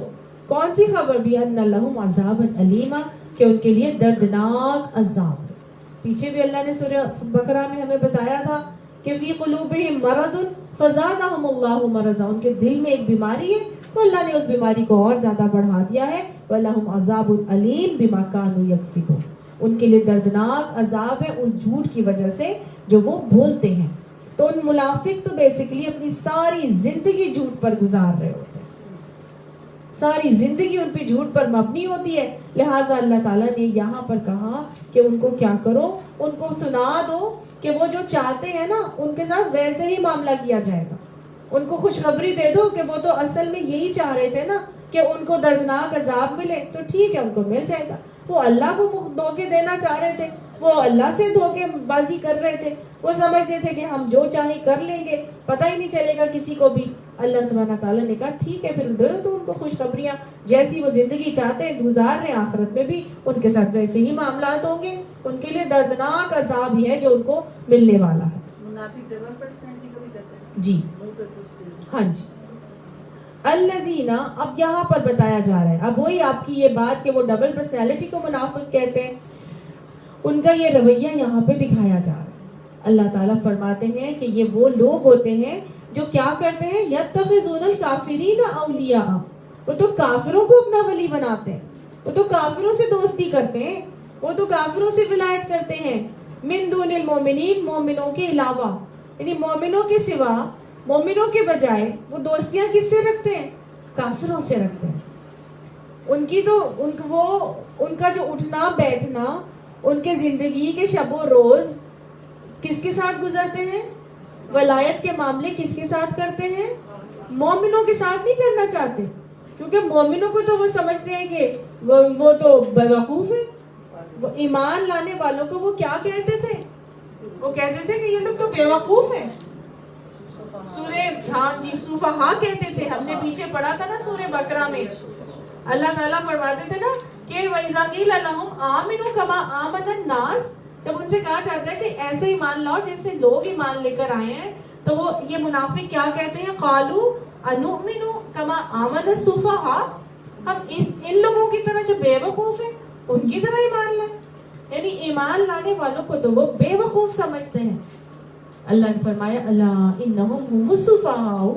کون سی خبر؟ بھی ان لہم عذابا الیما، کہ ان کے لیے دردناک عذاب ہے. پیچھے بھی اللہ نے سورہ بقرہ میں ہمیں بتایا تھا کہ فی قلوبہم مرض فزادہم اللہ مرضا، ان کے دل میں ایک بیماری ہے تو اللہ نے اس بیماری کو اور زیادہ بڑھا دیا ہے. وَلَهُمْ عَذَابٌ عَلِيمٌ بِمَا كَانُوا يَكْسِبُونَ، ان کے لیے دردناک عذاب ہے اس جھوٹ کی وجہ سے جو وہ بولتے ہیں. تو ان منافق تو بیسیکلی اپنی ساری زندگی جھوٹ پر گزار رہے ہوتے ہیں، ساری زندگی ان پہ جھوٹ پر مبنی ہوتی ہے. لہٰذا اللہ تعالیٰ نے یہاں پر کہا کہ ان کو کیا کرو؟ ان کو سنا دو کہ وہ جو چاہتے ہیں نا ان کے ساتھ ویسے ہی معاملہ کیا جائے گا. ان کو خوشخبری دے دو کہ وہ تو اصل میں یہی چاہ رہے تھے نا کہ ان کو دردناک عذاب ملے، تو ٹھیک ہے ان کو مل جائے گا. وہ اللہ کو دھوکے دینا چاہ رہے تھے، وہ اللہ سے دھوکے بازی کر رہے تھے. وہ سمجھتے تھے کہ ہم جو چاہے کر لیں گے، پتہ ہی نہیں چلے گا کسی کو بھی. اللہ سبحانہ تعالیٰ نے کہا ٹھیک ہے پھر دو تو ان کو خوشخبریاں، جیسی وہ زندگی چاہتے ہیں گزار رہے ہیں، آخرت میں بھی ان کے ساتھ ویسے ہی معاملات ہوں گے. ان کے لیے دردناک عذاب ہی ہے جو ان کو ملنے والا ہے. منافق ڈبل پرسنالٹی کو بھی کہتے ہیں جی منہ پہ پوچھتے ہیں. ہاں جی. الذین، اب یہاں پر بتایا جا رہا ہے، اب وہی آپ کی یہ بات کہ وہ ڈبل پرسنالٹی کو منافق کہتے ہیں، ان کا یہ رویہ یہاں پہ دکھایا جا رہا ہے. اللہ تعالیٰ فرماتے ہیں کہ یہ وہ لوگ ہوتے ہیں جو کیا کرتے ہیں؟ یتخذون الکافرین اولیاء، وہ تو کافروں کو اپنا ولی بناتے ہیں، وہ تو کافروں سے دوستی کرتے ہیں، وہ تو کافروں سے ولایت کرتے ہیں. من دون المومنین، مومنوں کے علاوہ، یعنی مومنوں کے سوا، مومنوں کے بجائے وہ دوستیاں کس سے رکھتے ہیں؟ کافروں سے رکھتے ہیں. ان کی تو ان کا جو اٹھنا بیٹھنا، ان کے زندگی کے شب و روز کس کے ساتھ گزرتے ہیں؟ ولایت کے معاملے کس کے ساتھ کرتے ہیں؟ مومنوں کے ساتھ نہیں کرنا چاہتے، کیونکہ مومنوں کو تو وہ سمجھتے ہیں کہ وہ تو بیوقوف ہے. وہ ایمان لانے والوں کو وہ کیا کہتے تھے؟ وہ کہتے تھے کہ یہ لوگ تو بیوقوف ہیں. سورہ ہاں جی صفحہ کہتے تھے، ہم نے پیچھے پڑھا تھا نا سورہ بقرہ میں، اللہ تعالیٰ فرماتے تھے نا کہ وَإِذَا قِيلَ لَهُمْ آمِنُوا كَمَا آمَنَ النَّاسُ، جب ان سے کہا جاتا ہے کہ ایسے ایمان لاؤ جیسے لوگ ایمان لے کر آئے ہیں، تو وہ یہ منافق کیا کہتے ہیں؟ قَالُوا أَنُؤْمِنُ كَمَا آمَنَ السُّفَهَاءُ، ہم ان لوگوں کی طرح جو بے وقوف ہیں ان کی طرح ایمان لائیں. یعنی ایمان لانے والوں کو تو وہ بے وقوف سمجھتے ہیں. اللہ نے فرمایا الا انہم هم السفہاء،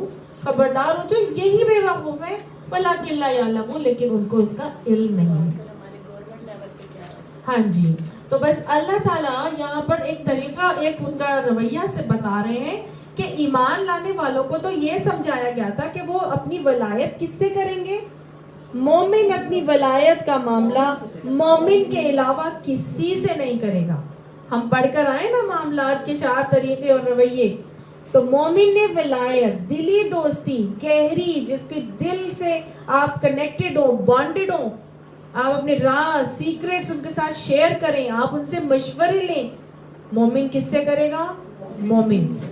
خبردار ہو جو یہی بے وقوف ہیں، ولکن لا یعلمون، لیکن ان کو اس کا علم نہیں ہے. ہمارے گورنمنٹ لیول پہ کیا ہے؟ ہاں جی، تو بس اللہ تعالیٰ یہاں پر ایک طریقہ، ایک ان کا رویہ سے بتا رہے ہیں کہ ایمان لانے والوں کو تو یہ سمجھایا گیا تھا کہ وہ اپنی ولایت کس سے کریں گے؟ مومن اپنی ولایت کا معاملہ مومن کے علاوہ کسی سے نہیں کرے گا. ہم پڑھ کر آئے نا معاملات کے 4 طریقے اور رویے، تو مومن نے ولایت، دلی دوستی گہری، جس کے دل سے آپ کنیکٹڈ ہو، بانڈڈ ہو، آپ اپنے راز سیکریٹس ان کے ساتھ شیئر کریں، آپ ان سے مشورے لیں. مومن کس سے کرے گا؟ مومن سے.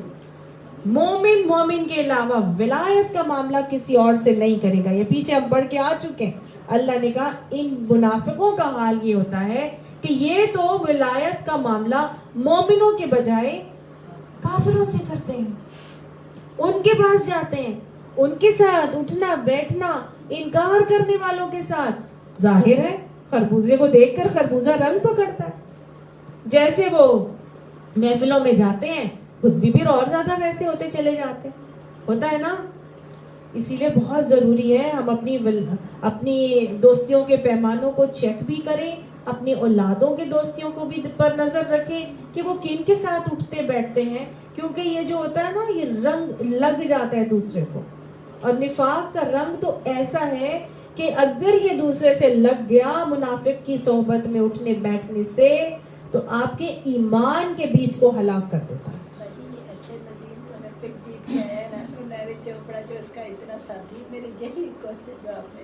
مومن کے علاوہ ولایت کا معاملہ کسی اور سے نہیں کرے گا. یہ پیچھے ہم پڑھ کے آ چکے ہیں. اللہ نے کہا ان منافقوں کا حال یہ ہوتا ہے کہ یہ تو ولایت کا معاملہ مومنوں کے بجائے کافروں سے کرتے ہیں، ان کے پاس جاتے ہیں، ان کے ساتھ اٹھنا بیٹھنا انکار کرنے والوں کے ساتھ. ظاہر ہے خربوزے کو دیکھ کر خربوزہ رنگ پکڑتا ہے. جیسے وہ محفلوں میں جاتے ہیں خود بھی پھر اور زیادہ ویسے ہوتے چلے جاتے ہیں. ہوتا ہے نا. اسی لیے بہت ضروری ہے ہم اپنی دوستیوں کے پیمانوں کو چیک بھی کریں، اپنی اولادوں کے دوستیوں کو بھی پر نظر رکھیں کہ وہ کن کے ساتھ اٹھتے بیٹھتے ہیں، کیونکہ یہ جو ہوتا ہے نا یہ رنگ لگ جاتا ہے دوسرے کو. اور نفاق کا رنگ تو ایسا ہے کہ اگر یہ دوسرے سے لگ گیا منافق کی صحبت میں اٹھنے بیٹھنے سے، تو آپ کے ایمان کے بیچ کو ہلاک کر دیتا ہے. چوپڑا جو اس کا اتنا ساتھی، میرے یہی کوشچن جو آپ نے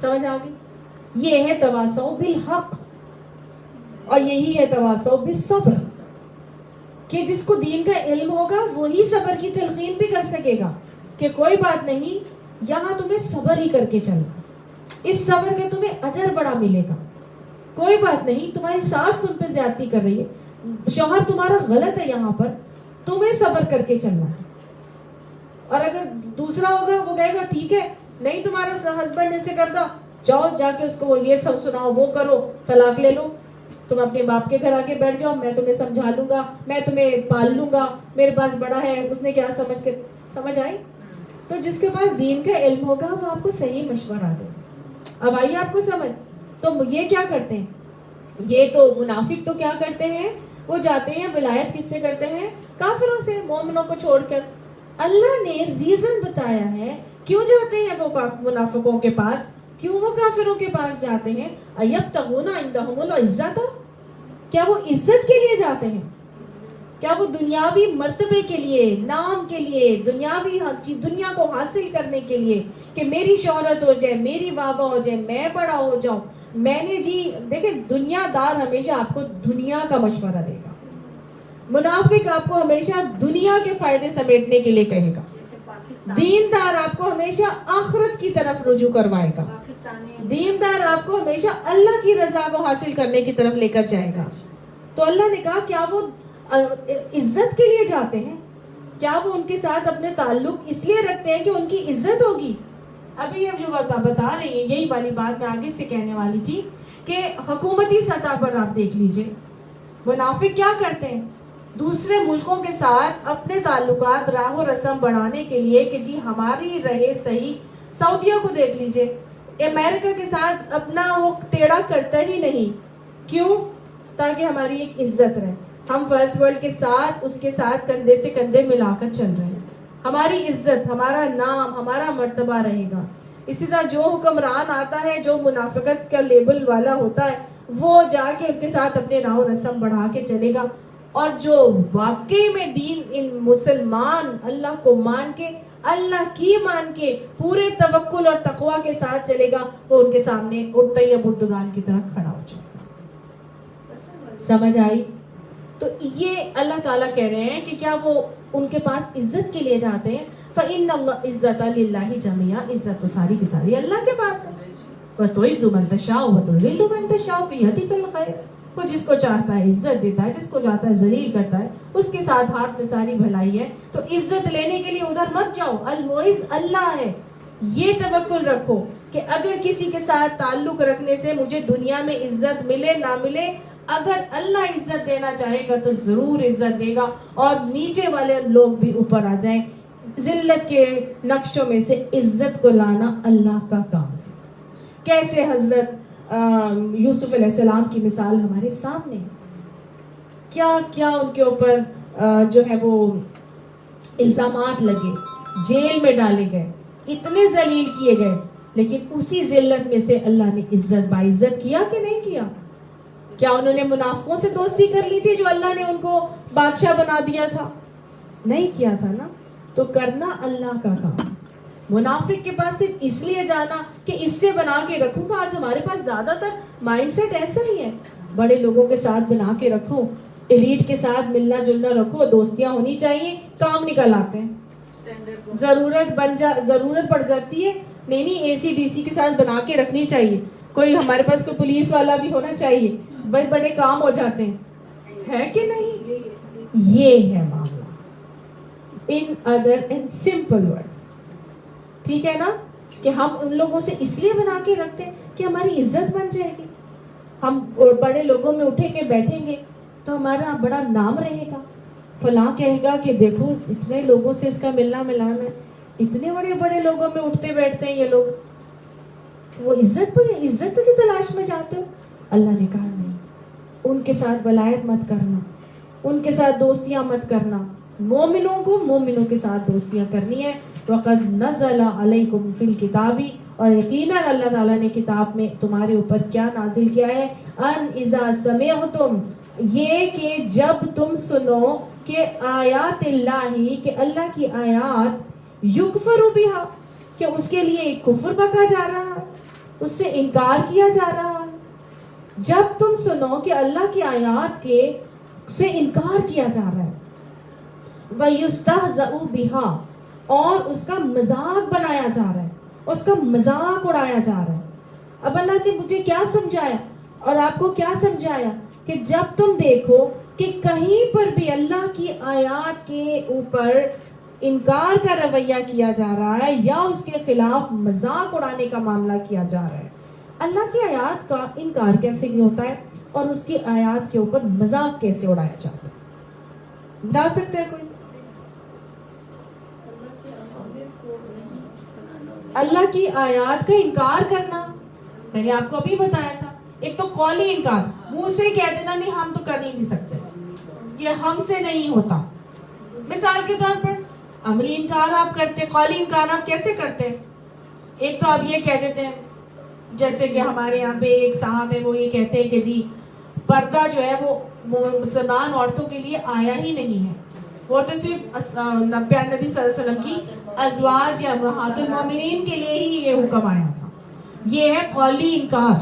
سمجھ آ گئی؟ یہ ہے تواصو بالحق، اور یہی ہے تواصو بالصبر، کہ جس کو دین کا علم ہوگا وہی صبر کی تلقین بھی کر سکے گا کہ کوئی بات نہیں، یہاں تمہیں صبر ہی کر کے چلنا، اس صبر کا تمہیں اجر بڑا ملے گا، کوئی بات نہیں، تمہاری ساس تم پہ زیادتی کر رہی ہے، شوہر تمہارا غلط ہے، یہاں پر تمہیں صبر کر کے چلنا ہے۔ اور اگر دوسرا ہوگا وہ کہے گا ٹھیک ہے، نہیں تمہارا ہسبینڈ ایسے کرتا، جاؤ جا کے اس کو یہ سب سناؤ، وہ کرو، طلاق لے لو، تم اپنے باپ کے گھر آ کے بیٹھ جاؤ، میں تمہیں سمجھا لوں گا، میں تمہیں پال لوں گا، میرے پاس بڑا ہے، اس نے کیا سمجھ آئی؟ تو جس کے پاس دین کا علم ہوگا وہ آپ کو صحیح مشورہ دے گا۔ اب آئیے آپ کو سمجھ، تو یہ کیا کرتے ہیں؟ یہ تو منافق تو کیا کرتے ہیں، وہ جاتے ہیں ولایت کس سے کرتے ہیں؟ کافروں سے، مومنوں کو چھوڑ کر۔ اللہ نے ریزن بتایا ہے کیوں جاتے ہیں وہ منافقوں کے پاس، کیوں وہ کافروں کے پاس جاتے ہیں۔ ایبتغون عندهم العزت، کیا وہ عزت کے لیے جاتے ہیں؟ کیا وہ دنیاوی مرتبے کے لیے، نام کے لیے، دنیاوی دنیا کو حاصل کرنے کے لیے کہ میری شہرت ہو جائے، میری واہ ہو جائے، میں بڑا ہو جاؤں، میں نے جی دیکھیں، دنیا دار ہمیشہ آپ کو دنیا کا مشورہ دے گا، منافق آپ کو ہمیشہ دنیا کے فائدے سمیٹنے کے لیے کہے گا، دیندار آپ کو ہمیشہ آخرت کی طرف رجوع کروائے گا، دیندار آپ کو ہمیشہ اللہ کی رضا کو حاصل کرنے کی طرف لے کر جائے گا۔ تو اللہ نے کہا کیا وہ عزت کے لیے جاتے ہیں؟ کیا وہ ان کے ساتھ اپنے تعلق اس لیے رکھتے ہیں کہ ان کی عزت ہوگی؟ ابھی یہ جو بتا رہی ہیں یہی والی بات میں آگے سے کہنے والی تھی کہ حکومتی سطح پر آپ دیکھ لیجئے منافق کیا کرتے ہیں، دوسرے ملکوں کے ساتھ اپنے تعلقات راہ و رسم بڑھانے کے لیے کہ جی ہماری رہے صحیح۔ سعودیہ کو دیکھ لیجئے، امریکہ کے ساتھ اپنا وہ ٹیڑھا کرتا ہی نہیں، کیوں؟ تاکہ ہماری ایک عزت رہے، ہم فرسٹ ورلڈ کے ساتھ اس کے ساتھ کندھے سے کندھے ملا کر چل رہے ہیں، ہماری عزت، ہمارا نام، ہمارا مرتبہ رہے گا۔ اسی طرح جو حکمران آتا ہے، جو منافقت کا لیبل والا ہوتا ہے، وہ جا کے ان کے ساتھ اپنے راہ و رسم بڑھا کے چلے گا، اور جو واقعی میں دین ان مسلمان اللہ کو مان کے، اللہ کی مان کے پورے توکل اور تقوی کے ساتھ چلے گا، وہ ان کے سامنے اڑتا یا بردگان کی طرح کھڑا ہو جائے گا۔ سمجھ آئی؟ تو یہ اللہ تعالیٰ کہہ رہے ہیں کہ کیا وہ ان کے پاس عزت کے لیے جاتے ہیں؟ فَإِنَّ الْعِزَّةَ لِلَّهِ جَمِيعًا، عزت تو ساری کی ساری اللہ کے پاس ہے۔ وَتُعِزُّ مَن تَشَاءُ وَتُذِلُّ مَن تَشَاءُ بِيَدِكَ الْخَيْرُ، وہ جس کو چاہتا ہے عزت دیتا ہے، جس کو چاہتا ہے ذلیل کرتا ہے، اس کے ساتھ ہاتھ میں ساری بھلائی ہے۔ تو عزت لینے کے لیے ادھر مت جاؤ، المعز اللہ ہے، یہ توکل رکھو کہ اگر کسی کے ساتھ تعلق رکھنے سے مجھے دنیا میں عزت ملے نہ ملے، اگر اللہ عزت دینا چاہے گا تو ضرور عزت دے گا، اور نیچے والے لوگ بھی اوپر آ جائیں۔ ذلت کے نقشوں میں سے عزت کو لانا اللہ کا کام ہے۔ کیسے حضرت یوسف علیہ السلام کی مثال ہمارے سامنے، کیا کیا ان کے اوپر جو ہے وہ الزامات لگے، جیل میں ڈالے گئے، اتنے ذلیل کیے گئے، لیکن اسی ذلت میں سے اللہ نے عزت باعزت کیا کہ نہیں کیا؟ کیا انہوں نے منافقوں سے دوستی کر لی تھی جو اللہ نے ان کو بادشاہ بنا دیا تھا؟ نہیں کیا تھا نا۔ تو کرنا اللہ کا کام، منافق کے پاس صرف اس لیے جانا کہ اس سے بنا کے رکھوں گا۔ آج ہمارے پاس زیادہ تر مائنڈ سیٹ ایسا ہی ہے، بڑے لوگوں کے ساتھ بنا کے رکھو، ایلیٹ کے ساتھ ملنا جلنا رکھو، دوستیاں ہونی چاہیے، کام نکل آتے ہیں، ضرورت پڑ جاتی ہے، نہیں اے سی ڈی سی کے ساتھ بنا کے رکھنی چاہیے، کوئی ہمارے پاس کوئی پولیس والا بھی ہونا چاہیے، بڑے بڑے کام ہو جاتے ہیں، ہے کہ نہیں؟ یہ ہے معاملہ، in other and simple words، ٹھیک ہے نا، کہ ہم ان لوگوں سے اس لیے بنا کے رکھتے ہیں کہ ہماری عزت بن جائے گی، ہم بڑے لوگوں میں اٹھے کے بیٹھیں گے تو ہمارا بڑا نام رہے گا، فلاں کہے گا کہ دیکھو اتنے لوگوں سے اس کا ملنا ملانا ہے، اتنے بڑے بڑے لوگوں میں اٹھتے بیٹھتے ہیں یہ لوگ، وہ عزت کی تلاش میں جاتے ہو۔ اللہ نے کہا نہیں، ان کے ساتھ ولایت مت کرنا، ان کے ساتھ دوستیاں مت کرنا، مومنوں کو مومنوں کے ساتھ دوستیاں کرنی ہے۔ وَقَدْ نَزَلَ عَلَيْكُمْ فِي الْكِتَابِ، اور یقیناً اللہ تعالیٰ نے کتاب میں تمہارے اوپر کیا نازل کیا ہے، ان اذا سمعتم، یہ کہ جب تم سنو کہ آیات اللہ، کہ اللہ کی آیات، یکفر بہا، کہ اس کے لیے ایک کفر بکا جا رہا ہے، اس سے انکار کیا جا رہا ہے. جب تم سنو کہ اللہ کی آیات کے سے انکار کیا جا رہا ہے وَيُسْتَهْزَأُ بِهَا اور اس کا مذاق بنایا جا رہا ہے, اس کا مذاق اڑایا جا رہا ہے. اب اللہ نے مجھے کیا سمجھایا اور آپ کو کیا سمجھایا کہ جب تم دیکھو کہ کہیں پر بھی اللہ کی آیات کے اوپر انکار کا رویہ کیا جا رہا ہے یا اس کے خلاف مذاق اڑانے کا معاملہ کیا جا رہا ہے, اللہ کی آیات کا انکار کیسے نہیں ہوتا ہے اور اس کی آیات کے اوپر مذاق کیسے اڑایا جاتا ہے؟ بتا سکتے ہیں کوئی؟ اللہ کی آیات کا انکار کرنا, میں نے آپ کو ابھی بتایا تھا, ایک تو قولی انکار, منہ سے کہہ دینا نہیں ہم تو کر ہی نہیں سکتے, یہ ہم سے نہیں ہوتا. مثال کے طور پر عملی انکار آپ کرتے, قولی انکار آپ کیسے کرتے؟ ایک تو آپ یہ کہہ دیتے ہیں, جیسے کہ ہمارے یہاں پہ ایک صاحب ہے وہ یہ کہتے ہیں کہ جی پردہ جو ہے وہ مسلمان عورتوں کے لیے آیا ہی نہیں ہے, وہ تو صرف پیارے نبی صلی اللہ علیہ وسلم کی ازواج یا امہات المومنین کے لیے ہی یہ حکم آیا تھا. یہ ہے قولی انکار.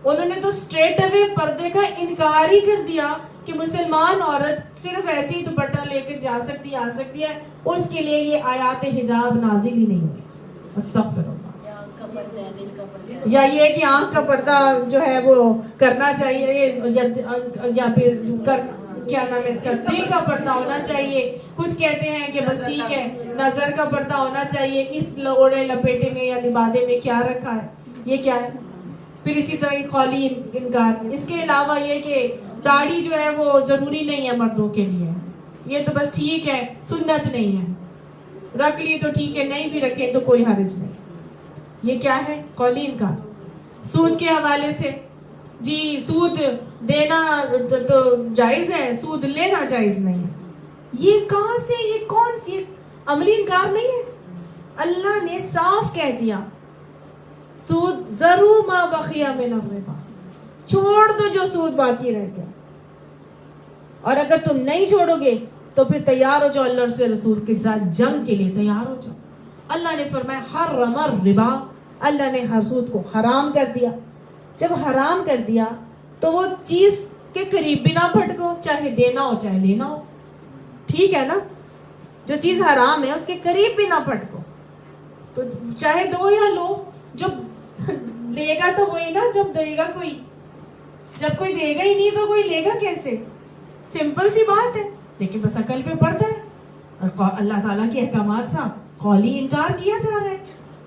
انہوں نے تو اسٹریٹ اوے پردے کا انکار ہی کر دیا کہ مسلمان عورت صرف ایسے ہی دوپٹہ لے کر جا سکتی آ سکتی ہے, اس کے لیے یہ آیات حجاب نازل ہی نہیں ہوئی. استغفر اللہ. یا یہ کہ آنکھ کا پردہ جو ہے وہ کرنا چاہیے یا پھر کیا نام ہے اس کا, دل کا پردہ ہونا چاہیے. کچھ کہتے ہیں کہ بس ٹھیک ہے نظر کا پردہ ہونا چاہیے, اس اوڑے لپیٹے میں یا لبادے میں کیا رکھا ہے, یہ کیا ہے. پھر اسی طرح قولی انکار. اس کے علاوہ یہ کہ داڑھی جو ہے وہ ضروری نہیں ہے مردوں کے لیے, یہ تو بس ٹھیک ہے سنت نہیں ہے, رکھ لیے تو ٹھیک ہے نہیں بھی رکھے تو کوئی حرج نہیں. یہ کیا ہے؟ قولی انکار. سود کے حوالے سے جی سود دینا تو جائز ہے, سود لینا جائز نہیں ہے. یہ کہاں سے, یہ کون سی عملی انکار نہیں ہے؟ اللہ نے صاف کہہ دیا سود ضرور ما بقی من الربا, چھوڑ دو جو سود باقی رہ گیا, اور اگر تم نہیں چھوڑو گے تو پھر تیار ہو جاؤ اللہ سے رسول کے ساتھ جنگ کے لیے تیار ہو جاؤ. اللہ نے فرمایا حرم الربا, اللہ نے ہر سود کو حرام کر دیا. جب حرام کر دیا تو وہ چیز کے قریب بھی نہ پھٹکو, چاہے دینا ہو چاہے لینا ہو, ٹھیک ہے نا. جو چیز حرام ہے اس کے قریب بھی نہ پھٹکو, تو چاہے دو یا لو, جو لے گا تو وہی نا جب دے گا کوئی, جب کوئی دے گا ہی نہیں تو کوئی لے گا کیسے؟ سمپل سی بات ہے, لیکن بس عقل پہ پڑتا ہے. اور اللہ تعالیٰ کے احکامات سے قولی انکار کیا جا رہا ہے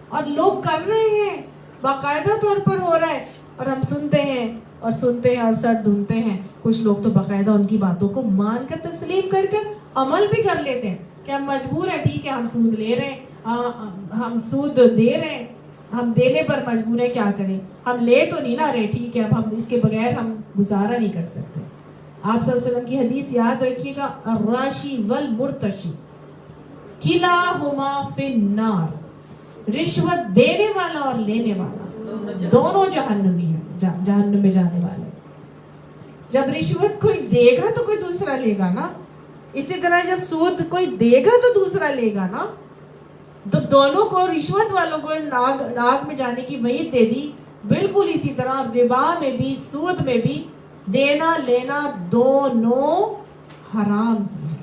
اور لوگ کر رہے ہیں, باقاعدہ طور پر ہو رہا ہے, اور ہم سنتے ہیں اور سنتے ہیں اور سر دھنتے ہیں. کچھ لوگ تو باقاعدہ ان کی باتوں کو مان کر تسلیم کر کر عمل بھی کر لیتے ہیں کہ ہم مجبور ہیں, ٹھیک ہے ہم سود لے رہے ہیں, ہم سود دے رہے ہیں, ہم دینے پر مجبور ہیں, کیا کریں, ہم لے تو نہیں نہ رہے, ٹھیک ہے اب ہم اس کے بغیر ہم گزارا نہیں کر سکتے. آپ صلی اللہ علیہ وسلم کی حدیث یاد رکھیے گا, الراشی والمرتشی کلاہما فی النار, رشوت دینے والا اور لینے والا دونوں جہنمی ہیں, جہنم میں جانے والے. جب رشوت کوئی دے گا تو کوئی دوسرا لے گا نا, اسی طرح جب سود کوئی دے گا تو دوسرا لے گا نا. تو دونوں کو, رشوت والوں کو ناگ میں جانے کی وعید دے دی. بالکل اسی طرح ربا میں بھی سود میں بھی دینا لینا دونوں حرام ہے.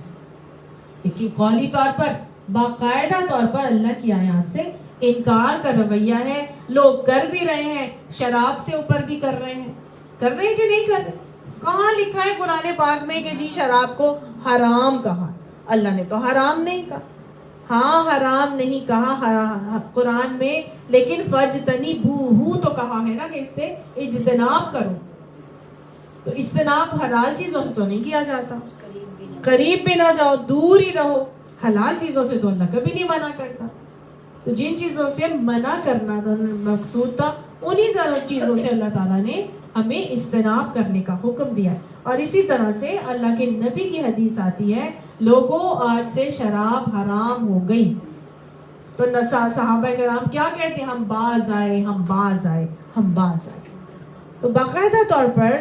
لیکن قولی طور پر باقاعدہ طور پر اللہ کی آیات سے انکار کا رویہ ہے. لوگ کر بھی رہے ہیں, شراب سے اوپر بھی کر رہے ہیں. کر رہے ہیں کہ نہیں کر رہے؟ کہاں لکھا ہے قرآن پاک میں کہ جی شراب کو حرام کہا؟ اللہ نے تو حرام نہیں کہا. ہاں حرام نہیں کہا قرآن میں, لیکن فَاجْتَنِبُوهُ تو کہا ہے نا کہ اس سے اجتناب کرو. تو اجتناب حلال چیزوں سے تو نہیں کیا جاتا, قریب بھی نہ جاؤ, دور ہی رہو. حلال چیزوں سے تو اللہ کبھی نہیں منع کرتا. تو جن چیزوں سے منع کرنا مقصود تھا, انہی طرح چیزوں سے اللہ تعالیٰ نے ہمیں اجتناب کرنے کا حکم دیا. اور اسی طرح سے اللہ کے نبی کی حدیث آتی ہے, لوگوں آج سے شراب حرام ہو گئی. تو صحابہ کرام کیا کہتے ہیں؟ ہم باز آئے, ہم باز آئے, ہم باز آئے. تو باقاعدہ طور پر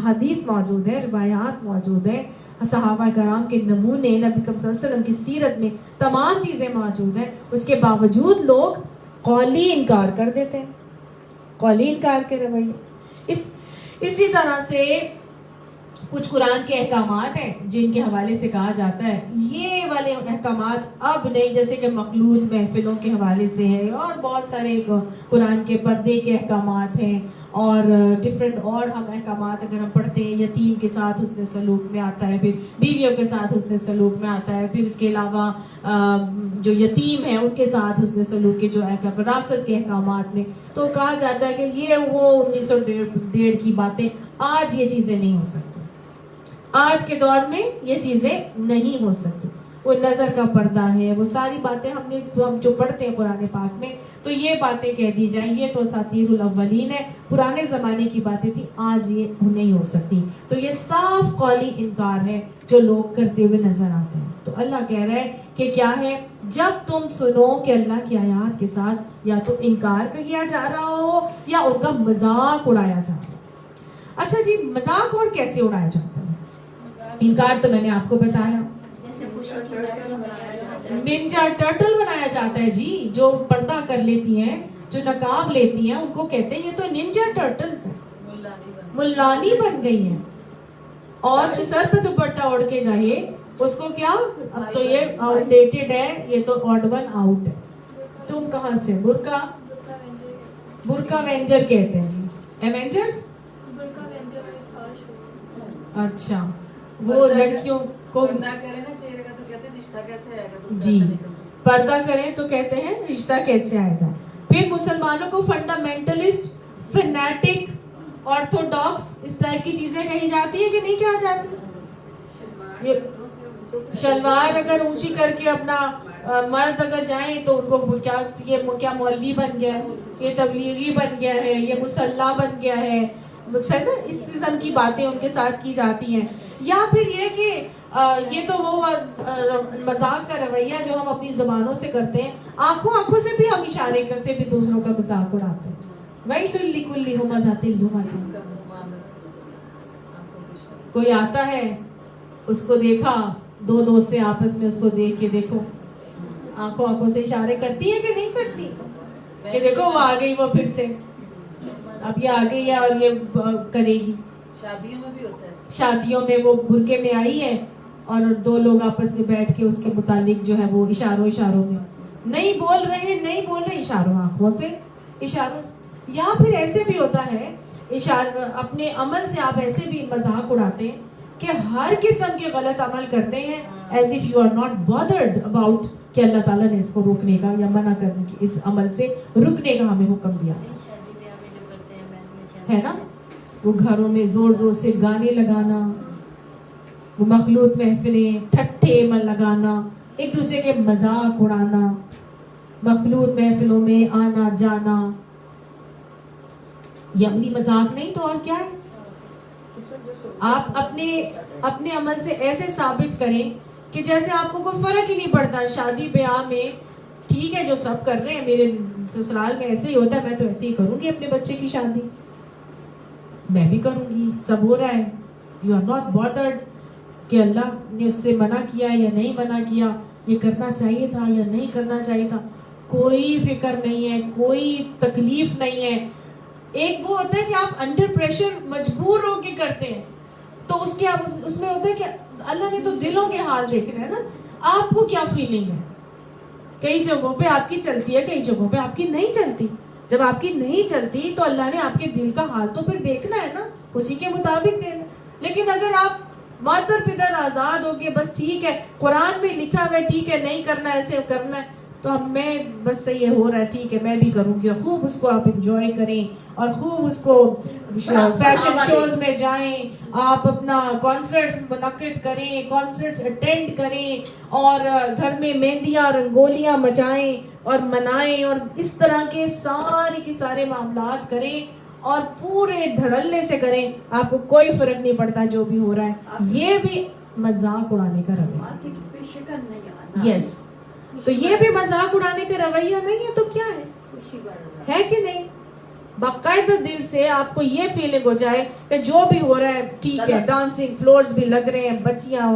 حدیث موجود ہے, روایات موجود ہے, صحابہ کرام کے نمونے نبی صلی اللہ علیہ وسلم کی سیرت میں تمام چیزیں موجود ہیں. اس کے باوجود لوگ قولی انکار کر دیتے ہیں. قولی انکار کے رویے. اسی طرح سے کچھ قرآن کے احکامات ہیں جن کے حوالے سے کہا جاتا ہے یہ والے احکامات اب نہیں, جیسے کہ مخلوط محفلوں کے حوالے سے ہے, اور بہت سارے قرآن کے پردے کے احکامات ہیں, اور ڈفرینٹ اور ہم احکامات اگر ہم پڑھتے ہیں, یتیم کے ساتھ حسن سلوک میں آتا ہے, پھر بیویوں کے ساتھ حسن سلوک میں آتا ہے, پھر اس کے علاوہ جو یتیم ہیں ان کے ساتھ حسن سلوک کے جو احکام وراثت کے احکامات میں, تو کہا جاتا ہے کہ یہ وہ 1901 کی باتیں, آج یہ چیزیں نہیں ہو سکتی, آج کے دور میں یہ چیزیں نہیں ہو سکتی. وہ نظر کا پردہ ہے, وہ ساری باتیں ہم جو پڑھتے ہیں قرآن پاک میں, تو یہ باتیں کہہ دی جائیں یہ تو اساطیر الاولین ہے, پرانے زمانے کی باتیں تھیں, آج یہ نہیں ہو سکتی. تو یہ صاف قولی انکار ہے جو لوگ کرتے ہوئے نظر آتے ہیں. تو اللہ کہہ رہا ہے کہ کیا ہے, جب تم سنو کہ اللہ کی آیات کے ساتھ یا تو انکار کیا جا رہا ہو یا ان کا مذاق اڑایا جا رہا ہو. اچھا جی, مذاق اور کیسے اڑایا جاتا ہے؟ انکار تو میں نے آپ کو بتایا, ننجا ٹرٹل بنایا جاتا ہے جی, جو پردہ کر لیتی ہیں, جو نقاب لیتی ہیں, ان کو کہتے ہیں یہ تو ننجا ٹرٹلز ہیں, ملانی بن گئی ہیں. اور جو سر پہ دوپٹہ اوڑھ کے جائے اس کو کیا, اب تو یہ آؤٹ ڈیٹڈ ہے, یہ تو آڈ ون آؤٹ ہے. تم کہاں سے؟ برقع وینجر کہتے ہیں جی, ایونجرز. اچھا, وہ لڑکیوں کو جی پردہ کریں تو کہتے ہیں رشتہ کیسے آئے گا. پھر مسلمانوں کو فنڈامنٹلسٹ, فنیٹک, آرتھوڈاکس اس ٹائپ کی چیزیں کہی جاتی ہے کہ نہیں کہا جاتی؟ شلوار اگر اونچی کر کے اپنا مرد اگر جائیں تو ان کو کیا مولوی بن گیا ہے, یہ تبلیغی بن گیا ہے, یہ مسلح بن گیا ہے, اس قسم کی باتیں ان کے ساتھ کی جاتی ہیں. یا پھر یہ کہ یہ تو وہ مذاق کا رویہ جو ہم اپنی زبانوں سے کرتے ہیں, آنکھوں سے بھی ہم اشارے سے بھی دوسروں کا مذاق اڑاتے ہیں. وَيْلٌ لِكُلِّ هُمَزَةٍ لُمَزَةٍ. کوئی آتا ہے, اس کو دیکھا, دو دوستیں آپس میں اس کو دیکھ کے دیکھو آنکھوں سے اشارے کرتی ہے کہ نہیں کرتی, کہ دیکھو وہ آ گئی, وہ پھر سے اب یہ آ گئی ہے اور یہ کرے گی. شادیوں میں بھی ہوتا ہے, شادیوں میں وہ برقعے میں آئی ہے اور دو لوگ آپس میں بیٹھ کے اس کے متعلق جو ہے وہ اشاروں میں نہیں بول رہے, اشاروں, آنکھوں سے اشاروں سے. یا پھر ایسے بھی ہوتا ہے, اپنے عمل سے آپ ایسے بھی مذاق اڑاتے ہیں کہ ہر قسم کے غلط عمل کرتے ہیں, as if you are not bothered about کہ اللہ تعالیٰ نے اس کو روکنے کا یا منع کرنے کی, اس عمل سے رکنے کا ہمیں حکم دیا ہے نا. وہ گھروں میں زور سے گانے لگانا, وہ مخلوط محفلیں, ٹھٹے لگانا, ایک دوسرے کے مذاق اڑانا, مخلوط محفلوں میں آنا جانا, یہ عملی مذاق نہیں تو اور کیا ہے. آپ اپنے عمل سے ایسے ثابت کریں کہ جیسے آپ کو کوئی فرق ہی نہیں پڑتا. شادی بیاہ میں ٹھیک ہے جو سب کر رہے ہیں, میرے سسرال میں ایسے ہی ہوتا ہے, میں تو ایسے ہی کروں گی اپنے بچے کی شادی, میں بھی کروں گی, سب ہو رہا ہے. یو آر ناٹ بادرڈ کہ اللہ نے اس سے منع کیا یا نہیں منع کیا, یہ کرنا چاہیے تھا یا نہیں کرنا چاہیے تھا, کوئی فکر نہیں ہے, کوئی تکلیف نہیں ہے. ایک وہ ہوتا ہے کہ آپ انڈر پریشر مجبور ہو کے کرتے ہیں, تو اس میں ہوتا ہے کہ اللہ نے تو دلوں کے حال دیکھ رہے ہیں نا, آپ کو کیا فیلنگ ہے. کئی جگہوں پہ آپ کی چلتی ہے, کئی جگہوں پہ آپ کی نہیں چلتی. جب آپ کی نہیں چلتی تو اللہ نے آپ کے دل کا حال تو پھر دیکھنا ہے نا, اسی کے مطابق دینا. لیکن اگر آپ مادر پدر آزاد ہو کے بس ٹھیک ہے قرآن میں لکھا ہوا ہے ٹھیک ہے نہیں کرنا ایسے کرنا ہے, تو میں بس یہ ہو رہا ہے ٹھیک ہے میں بھی کروں گی, خوب اس کو آپ انجوائے کریں اور خوب اس کو فیشن شوز میں جائیں, آپ اپنا کانسرٹس منعقد کریں, کانسرٹس اٹینڈ کریں, اور گھر میں مہندیاں رنگولیاں مچائیں اور منائیں, اور اس طرح کے سارے معاملات کریں اور پورے دھڑلے سے کریں. آپ کو کوئی فرق نہیں پڑتا جو بھی ہو رہا ہے. یہ بھی مذاق اڑانے کا رویہ, یس, تو یہ بھی مذاق اڑانے کا رویہ نہیں ہے تو کیا ہے کہ نہیں. باقاعدہ دل سے آپ کو یہ فیلنگ ہو جائے کہ جو بھی ہو رہا ہے ٹھیک ہے, ڈانسنگ فلورز بھی لگ رہے ہیں, بچیاں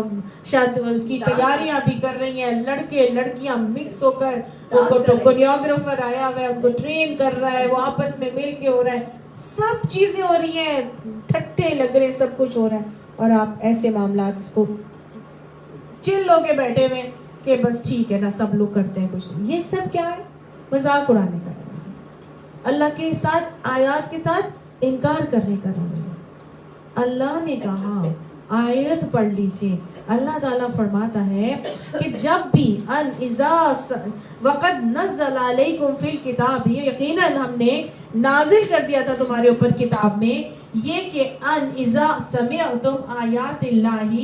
شاید اس کی تیاریاں بھی کر رہی ہیں, لڑکے لڑکیاں مکس ہو کر, کوریوگرافر آیا ہوا ہے ان کو ٹرین کر رہا ہے, وہ آپس میں مل کے ہو رہا ہے, سب چیزیں ہو رہی ہیں, ٹھٹے لگ رہے ہیں, سب کچھ ہو رہا ہے, اور آپ ایسے معاملات کو چل ہو کے بیٹھے ہوئے کہ بس ٹھیک ہے نا, سب لوگ کرتے ہیں کچھ نہیں. یہ سب کیا ہے؟ مذاق اڑانے کا, اللہ کے ساتھ آیات کے ساتھ انکار کرنے کا رویہ. اللہ نے کہا, آیت پڑھ لیجئے, اللہ تعالیٰ فرماتا ہے کہ جب بھی ان اذا وقد نزل علیکم فی الکتاب, یقیناً ہم نے نازل کر دیا تھا تمہارے اوپر کتاب میں یہ کہ ان اذا سمعتم آیات اللہ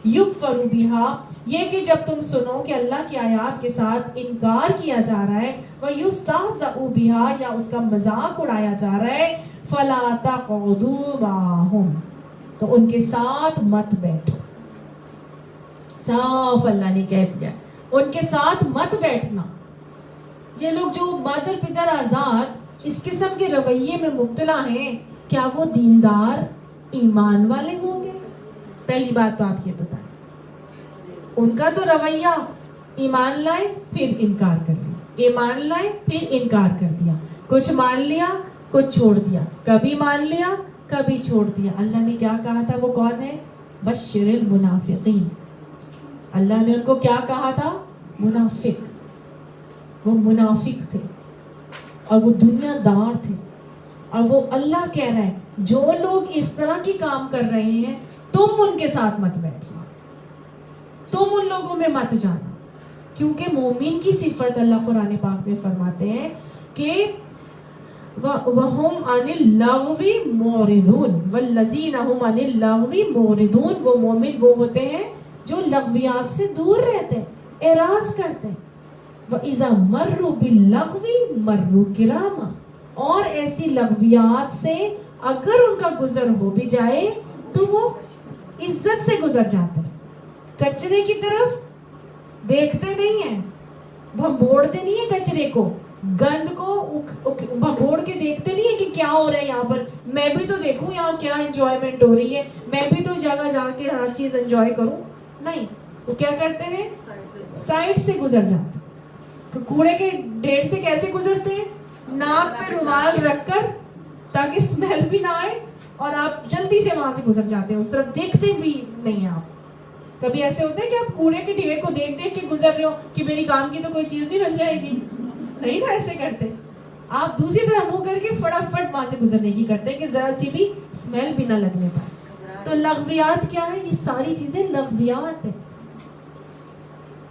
یکفر بہا, یہ کہ جب تم سنو کہ اللہ کی آیات کے ساتھ انکار کیا جا رہا ہے, وَيُسْتَهْزَأُ بِهَا, یا اس کا مذاق اڑایا جا رہا ہے, فَلَا تَقْعُدُوا مَعَهُمْ, تو ان کے ساتھ مت بیٹھو. صاف اللہ نے کہہ دیا, ان کے ساتھ مت بیٹھنا. یہ لوگ جو مادر پدر آزاد اس قسم کے رویے میں مبتلا ہیں, کیا وہ دیندار ایمان والے ہوں گے؟ پہلی بات تو آپ یہ بتائیں. ان کا تو رویہ ایمان لائے پھر انکار کر دیا, ایمان لائے پھر انکار کر دیا, کچھ مان لیا کچھ چھوڑ دیا, کبھی مان لیا کبھی چھوڑ دیا. اللہ نے کیا کہا تھا, وہ کون ہے؟ بشر المنافقین. اللہ نے ان کو کیا کہا تھا؟ منافق. وہ منافق تھے اور وہ دنیا دار تھے, اور وہ اللہ کہہ رہا ہے جو لوگ اس طرح کی کام کر رہے ہیں تم ان کے ساتھ مت بیٹھنا, تم ان لوگوں میں مت جانا. کیونکہ مومن کی صفت اللہ قرآن پاک میں فرماتے ہیں کہ وَهُمْ عَنِ اللَّغْوِ مُعْرِضُونَ وَالَّذِينَ هُمْ عَنِ اللَّغْوِ مُعْرِضُونَ, وہ مومن وہ ہوتے ہیں جو لغویات سے دور رہتے ہیں, اعراض کرتے ہیں. وَإِذَا مَرُّوا بِاللَّغْوِ مَرُّوا كِرَامًا, اور ایسی لغویات سے اگر ان کا گزر ہو بھی جائے تو وہ عزت سے گزر جاتے ہیں. کچرے کی طرف دیکھتے نہیں ہیں, بھمبوڑتے نہیں ہیں کچرے کو, گند کو بھمبوڑ کے دیکھتے نہیں ہیں کہ کیا ہو رہا ہے یہاں پر, میں بھی تو دیکھوں یہاں کیا انجوائمنٹ ہو رہی ہے, میں بھی تو جگہ جا کے ہر چیز انجوائے کروں. نہیں, وہ کیا کرتے ہیں؟ سائڈ سے گزر جاتے ہیں. کوڑے کے ڈھیر سے کیسے گزرتے ہیں؟ ناک پہ رومال رکھ کر تاکہ اسمیل بھی نہ آئے, اور آپ جلدی سے وہاں سے گزر جاتے ہیں, اس طرف دیکھتے بھی نہیں ہیں آپ. کبھی ایسے ہوتا ہے کہ آپ کوڑے کے ڈھیر کو دیکھ دیکھ کے گزر رہے ہو کہ میری کام کی تو کوئی چیز نہیں بن جائے گی, نہیں نا ایسے کرتے. آپ دوسری طرح منہ کر کے فٹافٹ وہاں سے گزرنے کی کرتے ہیں کہ ذرا سی بھی اسمیل بھی نہ لگنے پائے. تو لغویات کیا ہے؟ یہ ساری چیزیں لغویات ہیں.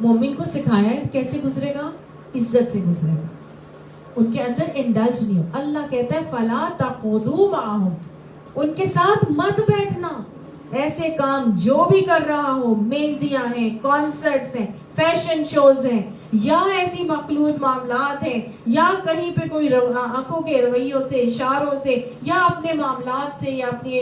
مومن کو سکھایا ہے کیسے گزرے گا, عزت سے گزرے گا, ان کے اندر انڈلج نہیں ہو. اللہ کہتا ہے فَلَا تَقْعُدُوا مَعَهُمْ, ان کے ساتھ مت بیٹھنا. ایسے کام جو بھی کر رہا ہو, مہندیاں ہیں, کانسرٹس ہیں, فیشن شوز ہیں, یا ایسی مخلوط معاملات ہیں, یا کہیں پہ کوئی آنکھوں کے رویوں سے, اشاروں سے, یا اپنے معاملات سے, یا اپنے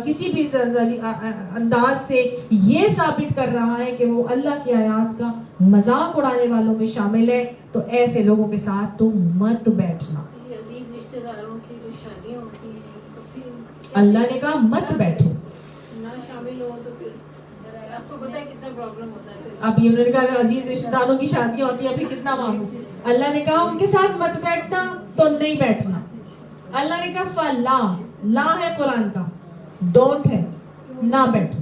کسی بھی انداز سے یہ ثابت کر رہا ہے کہ وہ اللہ کی آیات کا مذاق اڑانے والوں میں شامل ہے, تو ایسے لوگوں کے ساتھ تو مت بیٹھنا. عزیز رشتہ داروں کی جو شادیاں ہوتی ہیں تو پھر اللہ نے کہا مت بیٹھو. نہ شامل ہو تو پھر آپ کو پتہ ہے کتنا پرابلم ہوتا ہے. اب یہ انہوں نے کہا عزیز رشتہ داروں کی شادیاں ہوتی ہیں, ابھی کتنا معمول. اللہ نے کہا ان کے ساتھ مت بیٹھنا, تو نہیں بیٹھنا. اللہ نے کہا فَلَا, لا ہے قرآن کا, ڈونٹ ہے, نہ بیٹھو.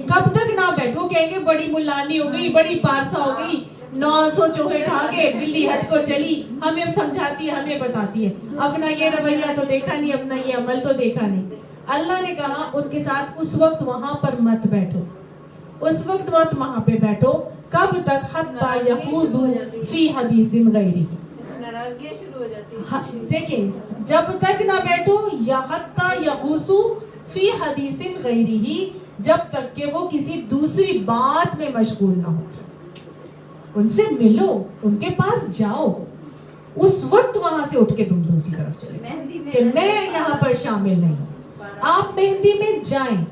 کب تک نہ بیٹھو؟ کہیں گے بڑی ملانی ہو گئی, بڑی پارسا ہو گئی, 900 چوہے کھا کے بلی حج کو چلی, ہمیں سمجھاتی ہے, ہمیں بتاتی ہے, اپنا یہ رویہ تو دیکھا نہیں, اپنا یہ عمل تو دیکھا نہیں. اللہ نے کہا ان کے ساتھ اس وقت وہاں پر مت بیٹھو, اس وقت مت وہاں پہ بیٹھو. کب تک؟ حتیٰ یخوضوا فی حدیث غیرہ, ناراضگیاں شروع ہو جاتی ہیں. دیکھیں, جب تک نہ بیٹھو, یا حتیٰ یغوصوا فی حدیث غیرہ, جب تک کہ وہ کسی دوسری بات میں مشغول نہ ہو. ان سے ملو, ان کے پاس جاؤ, اس وقت وہاں سے اٹھ کے تم دوسری طرف چلے کہ میں یہاں پر شامل نہیں ہوں. آپ مہندی میں جائیں,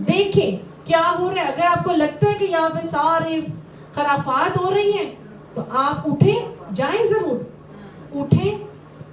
دیکھیں کیا ہو رہا ہے. اگر آپ کو لگتا ہے کہ یہاں پہ سارے خرافات ہو رہی ہیں تو آپ اٹھیں, جائیں, ضرور اٹھیں,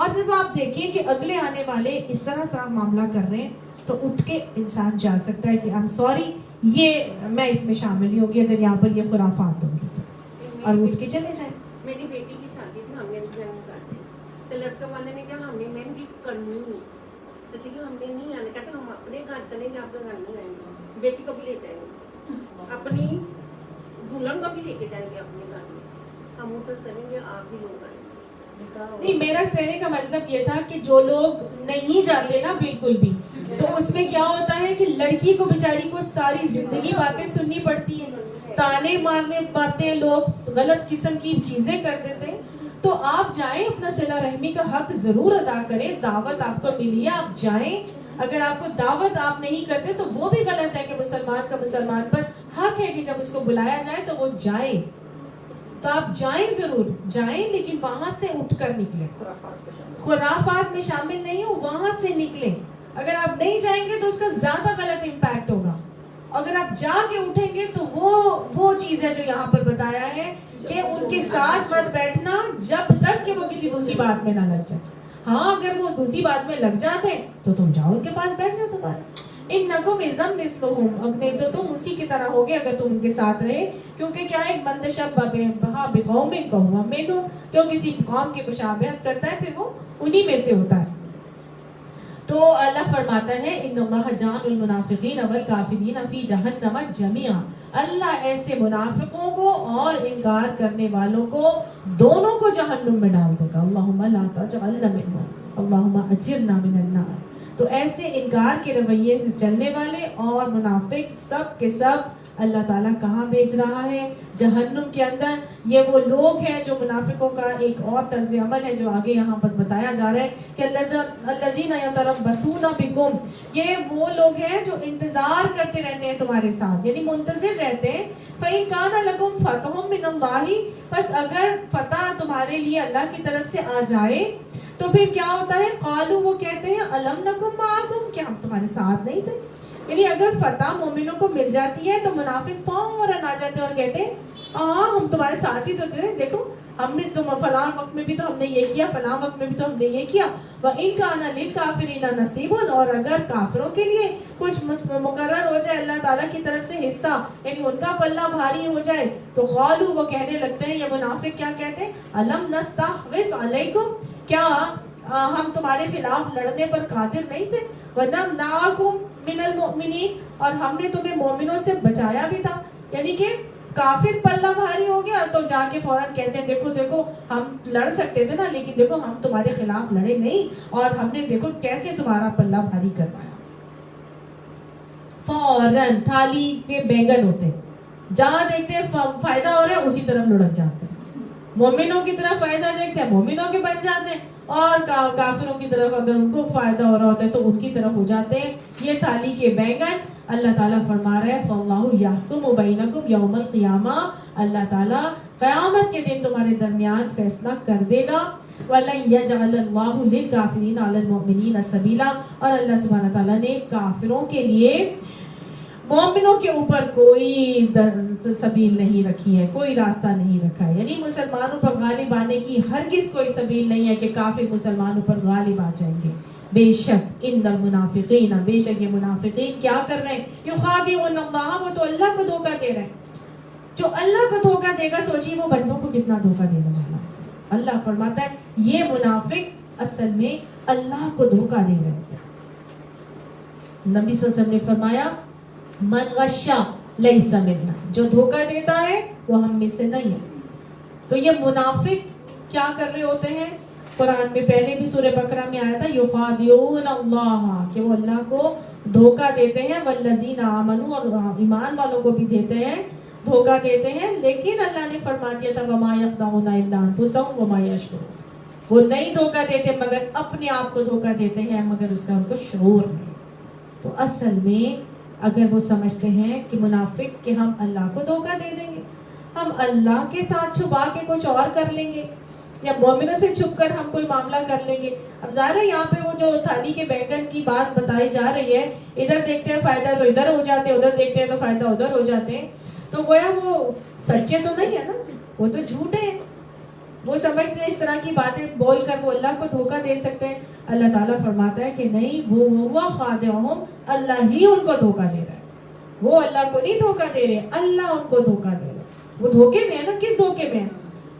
اور جب آپ دیکھیں کہ اگلے آنے والے اس طرح معاملہ کر رہے ہیں تو اٹھ کے انسان جا سکتا ہے کہ I'm sorry یہ میں اس میں شامل نہیں ہوگی اگر یہاں پر یہ خرافات ہوگی تو، اور اٹھ کے چلے جائیں. میری بیٹی کی شادی تھی, ہم نے مہندی کر دی تو لڑکے والے نے کہا ہمیں مہندی کرنی ہے, جیسے کہ ہم نے نہیں آنے, کہتے ہم اپنے گھر کریں گے, آپ کے گھر نہیں آئیں گے, بیٹی کو بھی لے جائیں گے, اپنی دلہن کو بھی لے کے جائیں گے اپنے گھر میں, ہم ادھر کریں گے, آپ بھی لوگ آئیں گے. نہیں, میرا کہنے کا مطلب یہ تھا کہ جو لوگ نہیں جاتے نا بالکل بھی, تو اس میں کیا ہوتا ہے کہ لڑکی کو بیچاری کو ساری زندگی باتیں سننی پڑتی ہیں, تانے مارتے ہیں لوگ, غلط قسم کی چیزیں کر دیتے ہیں. تو آپ جائیں, اپنا صلہ رحمی کا حق ضرور ادا کریں, دعوت آپ کو ملی ہے آپ جائیں. اگر آپ کو دعوت آپ نہیں کرتے تو وہ بھی غلط ہے کہ مسلمان کا مسلمان پر حق ہے کہ جب اس کو بلایا جائے تو وہ جائے. تو آپ جائیں, ضرور جائیں, لیکن وہاں سے اٹھ کر نکلیں, خرافات میں شامل نہیں ہو, وہاں سے نکلیں. اگر آپ نہیں جائیں گے تو اس کا زیادہ غلط امپیکٹ ہوگا. اگر آپ جا کے اٹھیں گے تو وہ چیز ہے جو یہاں پر بتایا ہے کہ ان کے ساتھ مت بیٹھنا جب تک کہ وہ کسی دوسری بات میں نہ لگ جائے. ہاں, اگر وہ دوسری بات میں لگ جاتے تو تم جاؤ ان کے پاس بیٹھ جاؤ دوبارہ. انکم اذا مثلہم, اب نہیں تو تم اسی کی طرح ہوگے اگر تم ان کے ساتھ رہے, کیونکہ کیا ہے, من تشبہ بقوم فہو منہم, جو کسی قوم کی مشابہت کرتا ہے پھر وہ انہی میں سے ہوتا ہے. تو اللہ فرماتا ہے ان اللہ جامع المنافقین والکافرین فی جہنم جميعا, اللہ ایسے منافقوں کو اور انکار کرنے والوں کو دونوں کو جہنم میں ڈال دے گا. اللہم لا تجعلنا منہم, اللہم اجرنا من النار. تو ایسے انکار کے رویے سے چلنے والے اور منافق سب کے سب اللہ تعالیٰ کہاں بھیج رہا ہے؟ جہنم کے اندر. یہ وہ لوگ ہیں جو منافقوں کا ایک اور طرز عمل ہے جو آگے یہاں پر بتایا جا رہا ہے کہ الذین یتربصون بکم, یہ وہ لوگ ہیں جو انتظار کرتے رہتے ہیں تمہارے ساتھ, یعنی منتظر رہتے ہیں. فَإِن كَانَ لَكُمْ فَتْحٌ مِّنَ اللَّهِ, بس اگر فتح تمہارے لیے اللہ کی طرف سے آ جائے تو پھر کیا ہوتا ہے؟ قالوا, وہ کہتے ہیں الم نکم معکم, کہ ہم تمہارے ساتھ نہیں تھے. یعنی اگر فتح مومنوں کو مل جاتی ہے تو منافق فوراً آ جاتے ہیں اور کہتے ہیں ہاں ہم تمہارے ساتھ ہی تو تھے, دیکھو ہم نے تم فلاں وقت میں بھی تو ہم نے یہ کیا, فلاں وقت میں بھی تو ہم نے یہ کیا. وَإِن كَانَ لِلْكَافِرِينَ نَصِيبٌ, اور اگر کافروں کے لیے کچھ مقرر ہو جائے اللہ تعالیٰ کی طرف سے حصہ, یعنی ان کا پلہ بھاری ہو جائے, تو قالوا, وہ کہنے لگتے ہیں, یہ منافق کیا کہتے ہیں, الم نستحوذ علیکم, کیا ہم تمہارے خلاف لڑنے پر قادر نہیں تھے, وَنَمْنَعَكُمْ مِنَ الْمُؤْمِنِينَ, اور ہم نے تمہیں مومنوں سے بچایا بھی تھا. یعنی کہ کافر پلہ بھاری ہو گیا تو جا کے فوراً کہتے ہیں دیکھو دیکھو ہم لڑ سکتے تھے نا, لیکن دیکھو ہم تمہارے خلاف لڑے نہیں, اور ہم نے دیکھو کیسے تمہارا پلہ بھاری کروایا. فوراً تھالی میں بینگن ہوتے ہیں, جہاں دیکھتے ہیں فائدہ ہو رہا ہے اسی طرف لڑک جاتے ہیں. مومنوں کی طرف فائدہ دیکھتے ہیں مومنوں کے بن جاتے ہیں, اور کافروں کی طرف اگر ان کو فائدہ ہو رہا ہوتا ہے تو ان کی طرف ہو جاتے ہیں. یہ تھالی کے بینگن. اللہ تعالیٰ فرما رہا ہے فَاللَّهُ يَحْكُمُ بَيْنَكُمْ يَوْمَ الْقِيَامَةِ, اللہ تعالیٰ قیامت کے دن تمہارے درمیان فیصلہ کر دے گا. وَلَن يَجْعَلَ اللَّهُ لِلْكَافِرِينَ عَلَى الْمُؤْمِنِينَ سَبِيلًا, اور اللہ سبحانہ تعالیٰ نے کافروں کے لیے مومنوں کے اوپر کوئی سبیل نہیں رکھی ہے, کوئی راستہ نہیں رکھا ہے. یعنی مسلمانوں پر غالب آنے کی ہرگز کوئی سبیل نہیں ہے کہ کافر مسلمانوں پر غالب آ جائیں گے. بے شک ان المنافقین, بے شک یہ منافقین کیا کر رہے ہیں, یخادعون اللہ, وہ تو اللہ کو دھوکہ دے رہے ہیں. جو اللہ کو دھوکہ دے گا سوچیے وہ بندوں کو کتنا دھوکہ دینے والا. اللہ فرماتا ہے یہ منافق اصل میں اللہ کو دھوکہ دے رہے ہیں. نبی صلی اللہ علیہ وسلم نے فرمایا من غشا لیس منا, جو دھوکہ دیتا ہے وہ ہم میں سے نہیں ہے. تو یہ منافق کیا کر رہے ہوتے ہیں؟ قرآن میں پہلے بھی سورہ بقرہ میں آیا تھا یخادعون اللہ, کہ وہ اللہ کو دھوکہ دیتے ہیں. والذین آمنوا, اور ایمان والوں کو بھی دیتے ہیں, دھوکہ دیتے ہیں. لیکن اللہ نے فرما دیا تھا وما یخدعون الا انفسهم وما یشعرون, وہ نہیں دھوکہ دیتے مگر اپنے آپ کو دھوکہ دیتے ہیں, مگر اس کا ان کو شعور نہیں. تو اصل میں اگر وہ سمجھتے ہیں کہ منافق کہ ہم اللہ کو دھوکہ دے دیں گے, ہم اللہ کے ساتھ چھپا کے کچھ اور کر لیں گے, یا مومنوں سے چھپ کر ہم کوئی معاملہ کر لیں گے. اب ظاہر ہے یہاں پہ وہ جو تھالی کے بینگن کی بات بتائی جا رہی ہے, ادھر دیکھتے ہیں فائدہ تو ادھر ہو جاتے ہیں, ادھر دیکھتے ہیں تو فائدہ ادھر ہو جاتے ہیں. تو گویا وہ سچے تو نہیں ہے نا, وہ تو جھوٹے ہیں. وہ سمجھتے ہیں اس طرح کی باتیں بول کر وہ اللہ کو دھوکہ دے سکتے ہیں. اللہ تعالیٰ فرماتا ہے کہ نہیں, وہ خادعہم, اللہ ہی ان کو دھوکہ دے رہا ہے. وہ اللہ کو نہیں دھوکہ دے رہے, اللہ ان کو دھوکہ دے رہا ہے. وہ دھوکے میں ہے نا. کس دھوکے میں ہے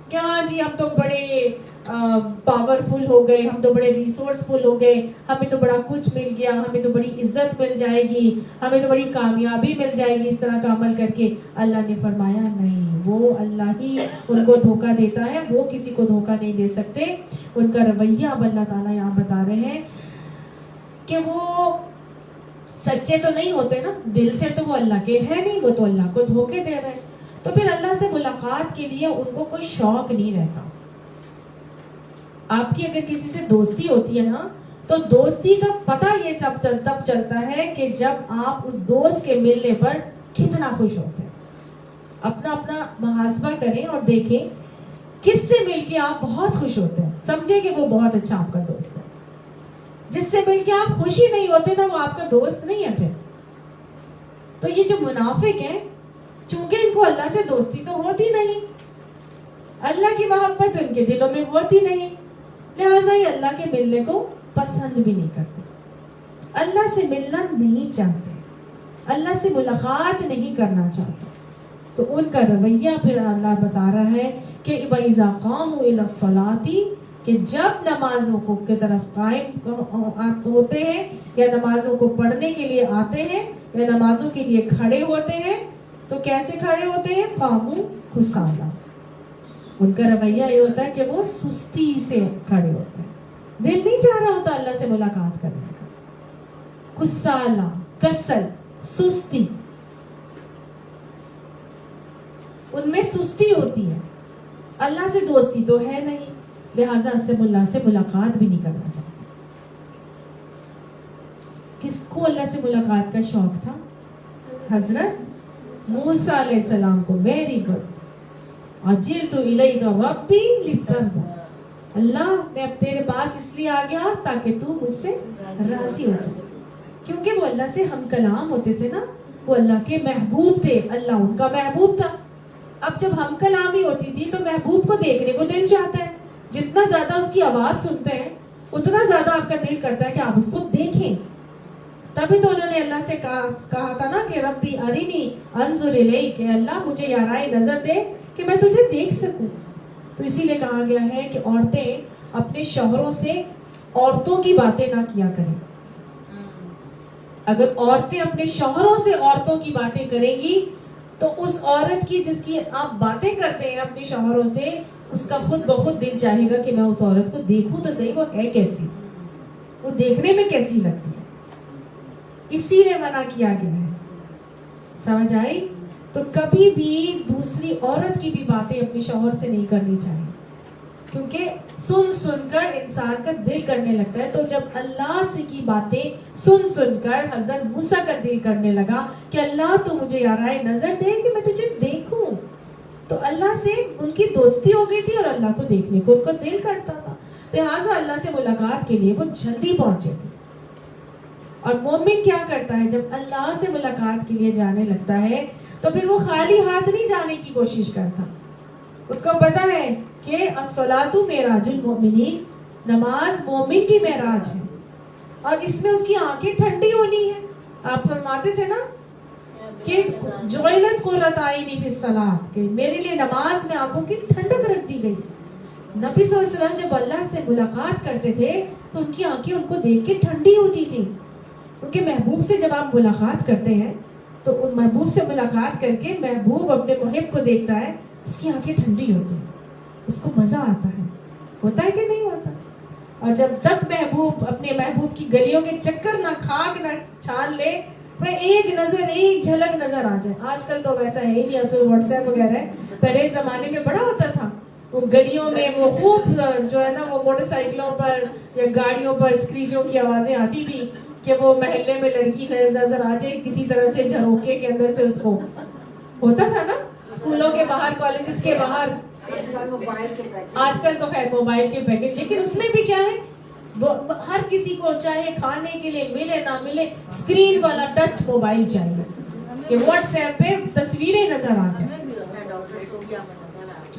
کہ ہاں جی ہم تو بڑے پاورفل ہو گئے, ہم تو بڑے ریسورسفل ہو گئے, ہمیں تو بڑا کچھ مل گیا, ہمیں تو بڑی عزت مل جائے گی, ہمیں تو بڑی کامیابی مل جائے گی اس طرح کا عمل کر کے. اللہ نے فرمایا نہیں, وہ اللہ ہی ان کو دھوکہ دیتا ہے, وہ کسی کو دھوکہ نہیں دے سکتے. ان کا رویہ اب اللہ تعالیٰ یہاں بتا رہے ہیں کہ وہ سچے تو نہیں ہوتے نا, دل سے تو وہ اللہ کے ہے نہیں, وہ تو اللہ کو دھوکے دے رہے ہیں. تو پھر اللہ سے ملاقات کے لیے ان کو کوئی شوق نہیں رہتا. آپ کی اگر کسی سے دوستی ہوتی ہے نا, تو دوستی کا پتہ یہ تب چلتا ہے کہ جب آپ اس دوست کے ملنے پر کتنا خوش ہوتے ہیں. اپنا محاسبہ کریں اور دیکھیں کس سے مل کے آپ بہت خوش ہوتے ہیں, سمجھیں کہ وہ بہت اچھا آپ کا دوست ہے. جس سے مل کے آپ خوشی نہیں ہوتے نا, وہ آپ کا دوست نہیں ہے پھر. تو یہ جو منافق ہیں, چونکہ ان کو اللہ سے دوستی تو ہوتی نہیں, اللہ کی محبت ان کے دلوں میں ہوتی نہیں, لہٰذا یہ اللہ کے ملنے کو پسند بھی نہیں کرتے, اللہ سے ملنا نہیں چاہتے, اللہ سے ملاقات نہیں کرنا چاہتے. تو ان کا رویہ پھر اللہ بتا رہا ہے کہ وَإِذَا قَامُوا إِلَى الصَّلَاةِ, کہ جب نمازوں کو کی طرف قائم ہوتے ہیں یا نمازوں کو پڑھنے کے لیے آتے ہیں یا نمازوں کے لیے کھڑے ہوتے ہیں, تو کیسے کھڑے ہوتے ہیں؟ قاموا کسالى. ان کا رویہ یہ ہوتا ہے کہ وہ سستی سے کھڑے ہوتے ہیں, دل نہیں چاہ رہا ہوتا اللہ سے ملاقات کرنے کا. کسالى, کسل, سستی, ان میں سستی ہوتی ہے. اللہ سے دوستی تو ہے نہیں, لہٰذا اللہ سے ملاقات بھی نہیں کرنا چاہتے. کس کو اللہ سے ملاقات کا شوق تھا؟ حضرت موسیٰ علیہ السلام کو. Very good. عجلت الیک ربی لترضی, اللہ میں اب تیرے پاس اس لیے آ گیا تاکہ تو مجھ سے راضی ہو جائے. کیونکہ وہ اللہ سے ہم کلام ہوتے تھے نا, وہ اللہ کے محبوب تھے, اللہ ان کا محبوب تھا. اب جب ہم کلامی ہوتی تھی تو محبوب کو دیکھنے کو دل چاہتا ہے. جتنا زیادہ اس کی آواز سنتے ہیں اتنا زیادہ آپ کا دل کرتا ہے کہ آپ اس کو دیکھیں. تبھی تو انہوں نے اللہ سے کہا تھا نا کہ ربی ارینی انظر الیک, کہ اللہ مجھے یارائے نظر دے کہ میں تجھے دیکھ سکوں. تو اسی لیے کہا گیا ہے کہ عورتیں اپنے شوہروں سے عورتوں کی باتیں نہ کیا کریں. اگر عورتیں اپنے شوہروں سے عورتوں کی باتیں کریں گی تو اس عورت کی جس کی آپ باتیں کرتے ہیں اپنے شوہروں سے, اس کا خود بخود دل چاہے گا کہ میں اس عورت کو دیکھوں تو صحیح, وہ ہے کیسی, وہ دیکھنے میں کیسی لگتی ہے. اسی لیے منع کیا گیا ہے. سمجھ آئی؟ تو کبھی بھی دوسری عورت کی بھی باتیں اپنے شوہر سے نہیں کرنی چاہیے, کیونکہ سن کر انسان کا دل کرنے لگتا ہے. تو جب اللہ سے کی باتیں سن کر حضرت موسیٰ کا دل کرنے لگا کہ اللہ تو مجھے یارائے نظر دے کہ میں تجھے دیکھوں, تو اللہ سے ان کی دوستی ہو گئی تھی اور اللہ کو دیکھنے کو ان کو دل کرتا تھا. لہٰذا اللہ سے ملاقات کے لیے وہ جلدی پہنچے تھے. اور مومن کیا کرتا ہے جب اللہ سے ملاقات کے لیے جانے لگتا ہے تو پھر وہ خالی ہاتھ نہیں جانے کی کوشش کرتا. اس کو پتا ہے کہ الصلاۃ معراج المؤمنین, نماز مومن کی معراج ہے, اور اس میں اس کی آنکھیں ٹھنڈی ہونی ہے. آپ فرماتے تھے نا کہ جعلت قرۃ عینی فی الصلاۃ, کہ میرے لیے نماز میں آنکھوں کی ٹھنڈک رکھ دی گئی. نبی صلی اللہ علیہ وسلم جب اللہ سے ملاقات کرتے تھے تو ان کی آنکھیں ان کو دیکھ کے ٹھنڈی ہوتی تھی. ان کے محبوب سے جب آپ ملاقات کرتے ہیں تو ان محبوب سے ملاقات کر کے محبوب اپنے محب کو دیکھتا ہے, اس کی آنکھیں ٹھنڈی ہوتی ہیں, اس کو مزہ آتا ہے. ہوتا ہے کہ نہیں ہوتا؟ اور جب تک محبوب اپنے محبوب کی گلیوں کے چکر نہ کھاک نہ چھان لے, میں ایک نظر ایک جھلک نظر آ جائے. آج کل تو ویسا ہے نہیں, اب تو واٹس ایپ وغیرہ ہے. پہلے زمانے میں بڑا ہوتا تھا, وہ گلیوں میں وہ خوب جو ہے نا وہ موٹر سائیکلوں پر یا گاڑیوں پر اسکریچوں کی آوازیں آتی تھی کہ وہ محلے میں لڑکی نظر آ جائے کسی طرح سے جھروکے کے اندر سے. اس کو ہوتا تھا نا اسکولوں کے باہر, کالجز کے باہر. آج کل تو خیر موبائل کے پیکٹ, لیکن اس میں بھی کیا ہے, وہ ہر کسی کو چاہے کھانے کے لیے ملے نہ ملے اسکرین والا ٹچ موبائل چاہیے کہ واٹس ایپ پہ تصویریں نظر آ جائیں.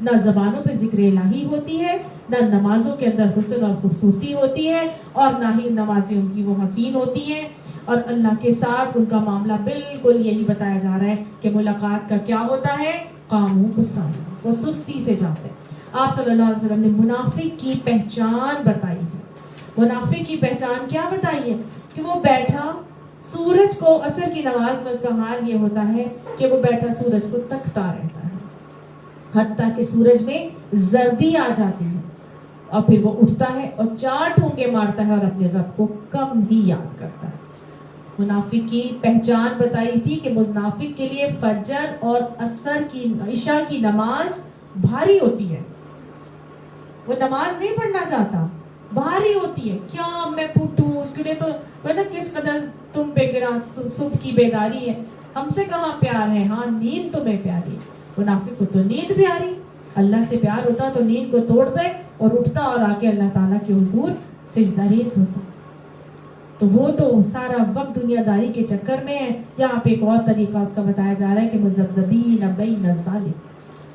نہ زبانوں پہ ذکر الہی ہوتی ہے, نہ نمازوں کے اندر حسن اور خوبصورتی ہوتی ہے, اور نہ ہی نمازیں ان کی وہ حسین ہوتی ہیں. اور اللہ کے ساتھ ان کا معاملہ بالکل یہی بتایا جا رہا ہے کہ ملاقات کا کیا ہوتا ہے, قاموا کسالى, وہ سستی سے جاتے ہیں. آپ صلی اللہ علیہ وسلم نے منافق کی پہچان بتائی ہے. منافق کی پہچان کیا بتائی ہے کہ وہ بیٹھا سورج کو, عصر کی نماز میں اس کا حال یہ ہوتا ہے کہ وہ بیٹھا سورج کو تکتا رہتا ہے حتیٰ کہ سورج میں زردی آ جاتی ہے, اور پھر وہ اٹھتا ہے اور 4 ٹھونکے مارتا ہے اور اپنے رب کو کم ہی یاد کرتا ہے. منافق کی پہچان بتائی تھی کہ منافق کے لیے فجر اور عصر کی عشاء کی نماز بھاری ہوتی ہے. وہ نماز نہیں پڑھنا چاہتا, بھاری ہوتی ہے. کیا میں پوٹوں اس کے لیے, تو نا کس قدر تم پہ گرا صبح کی بیداری ہے, ہم سے کہاں پیار ہے, ہاں نیند تمہیں پیاری ہے. منافق کو تو نیند پیاری, اللہ سے پیار ہوتا تو نیند کو توڑ دے اور اٹھتا اور آ کے اللہ تعالیٰ کے حضور سجدہ ریز ہوتا. تو وہ تو سارا وقت دنیا داری کے چکر میں ہے. یہاں پہ ایک اور طریقہ اس کا بتایا جا رہا ہے کہ مذبذبین بین الظالم,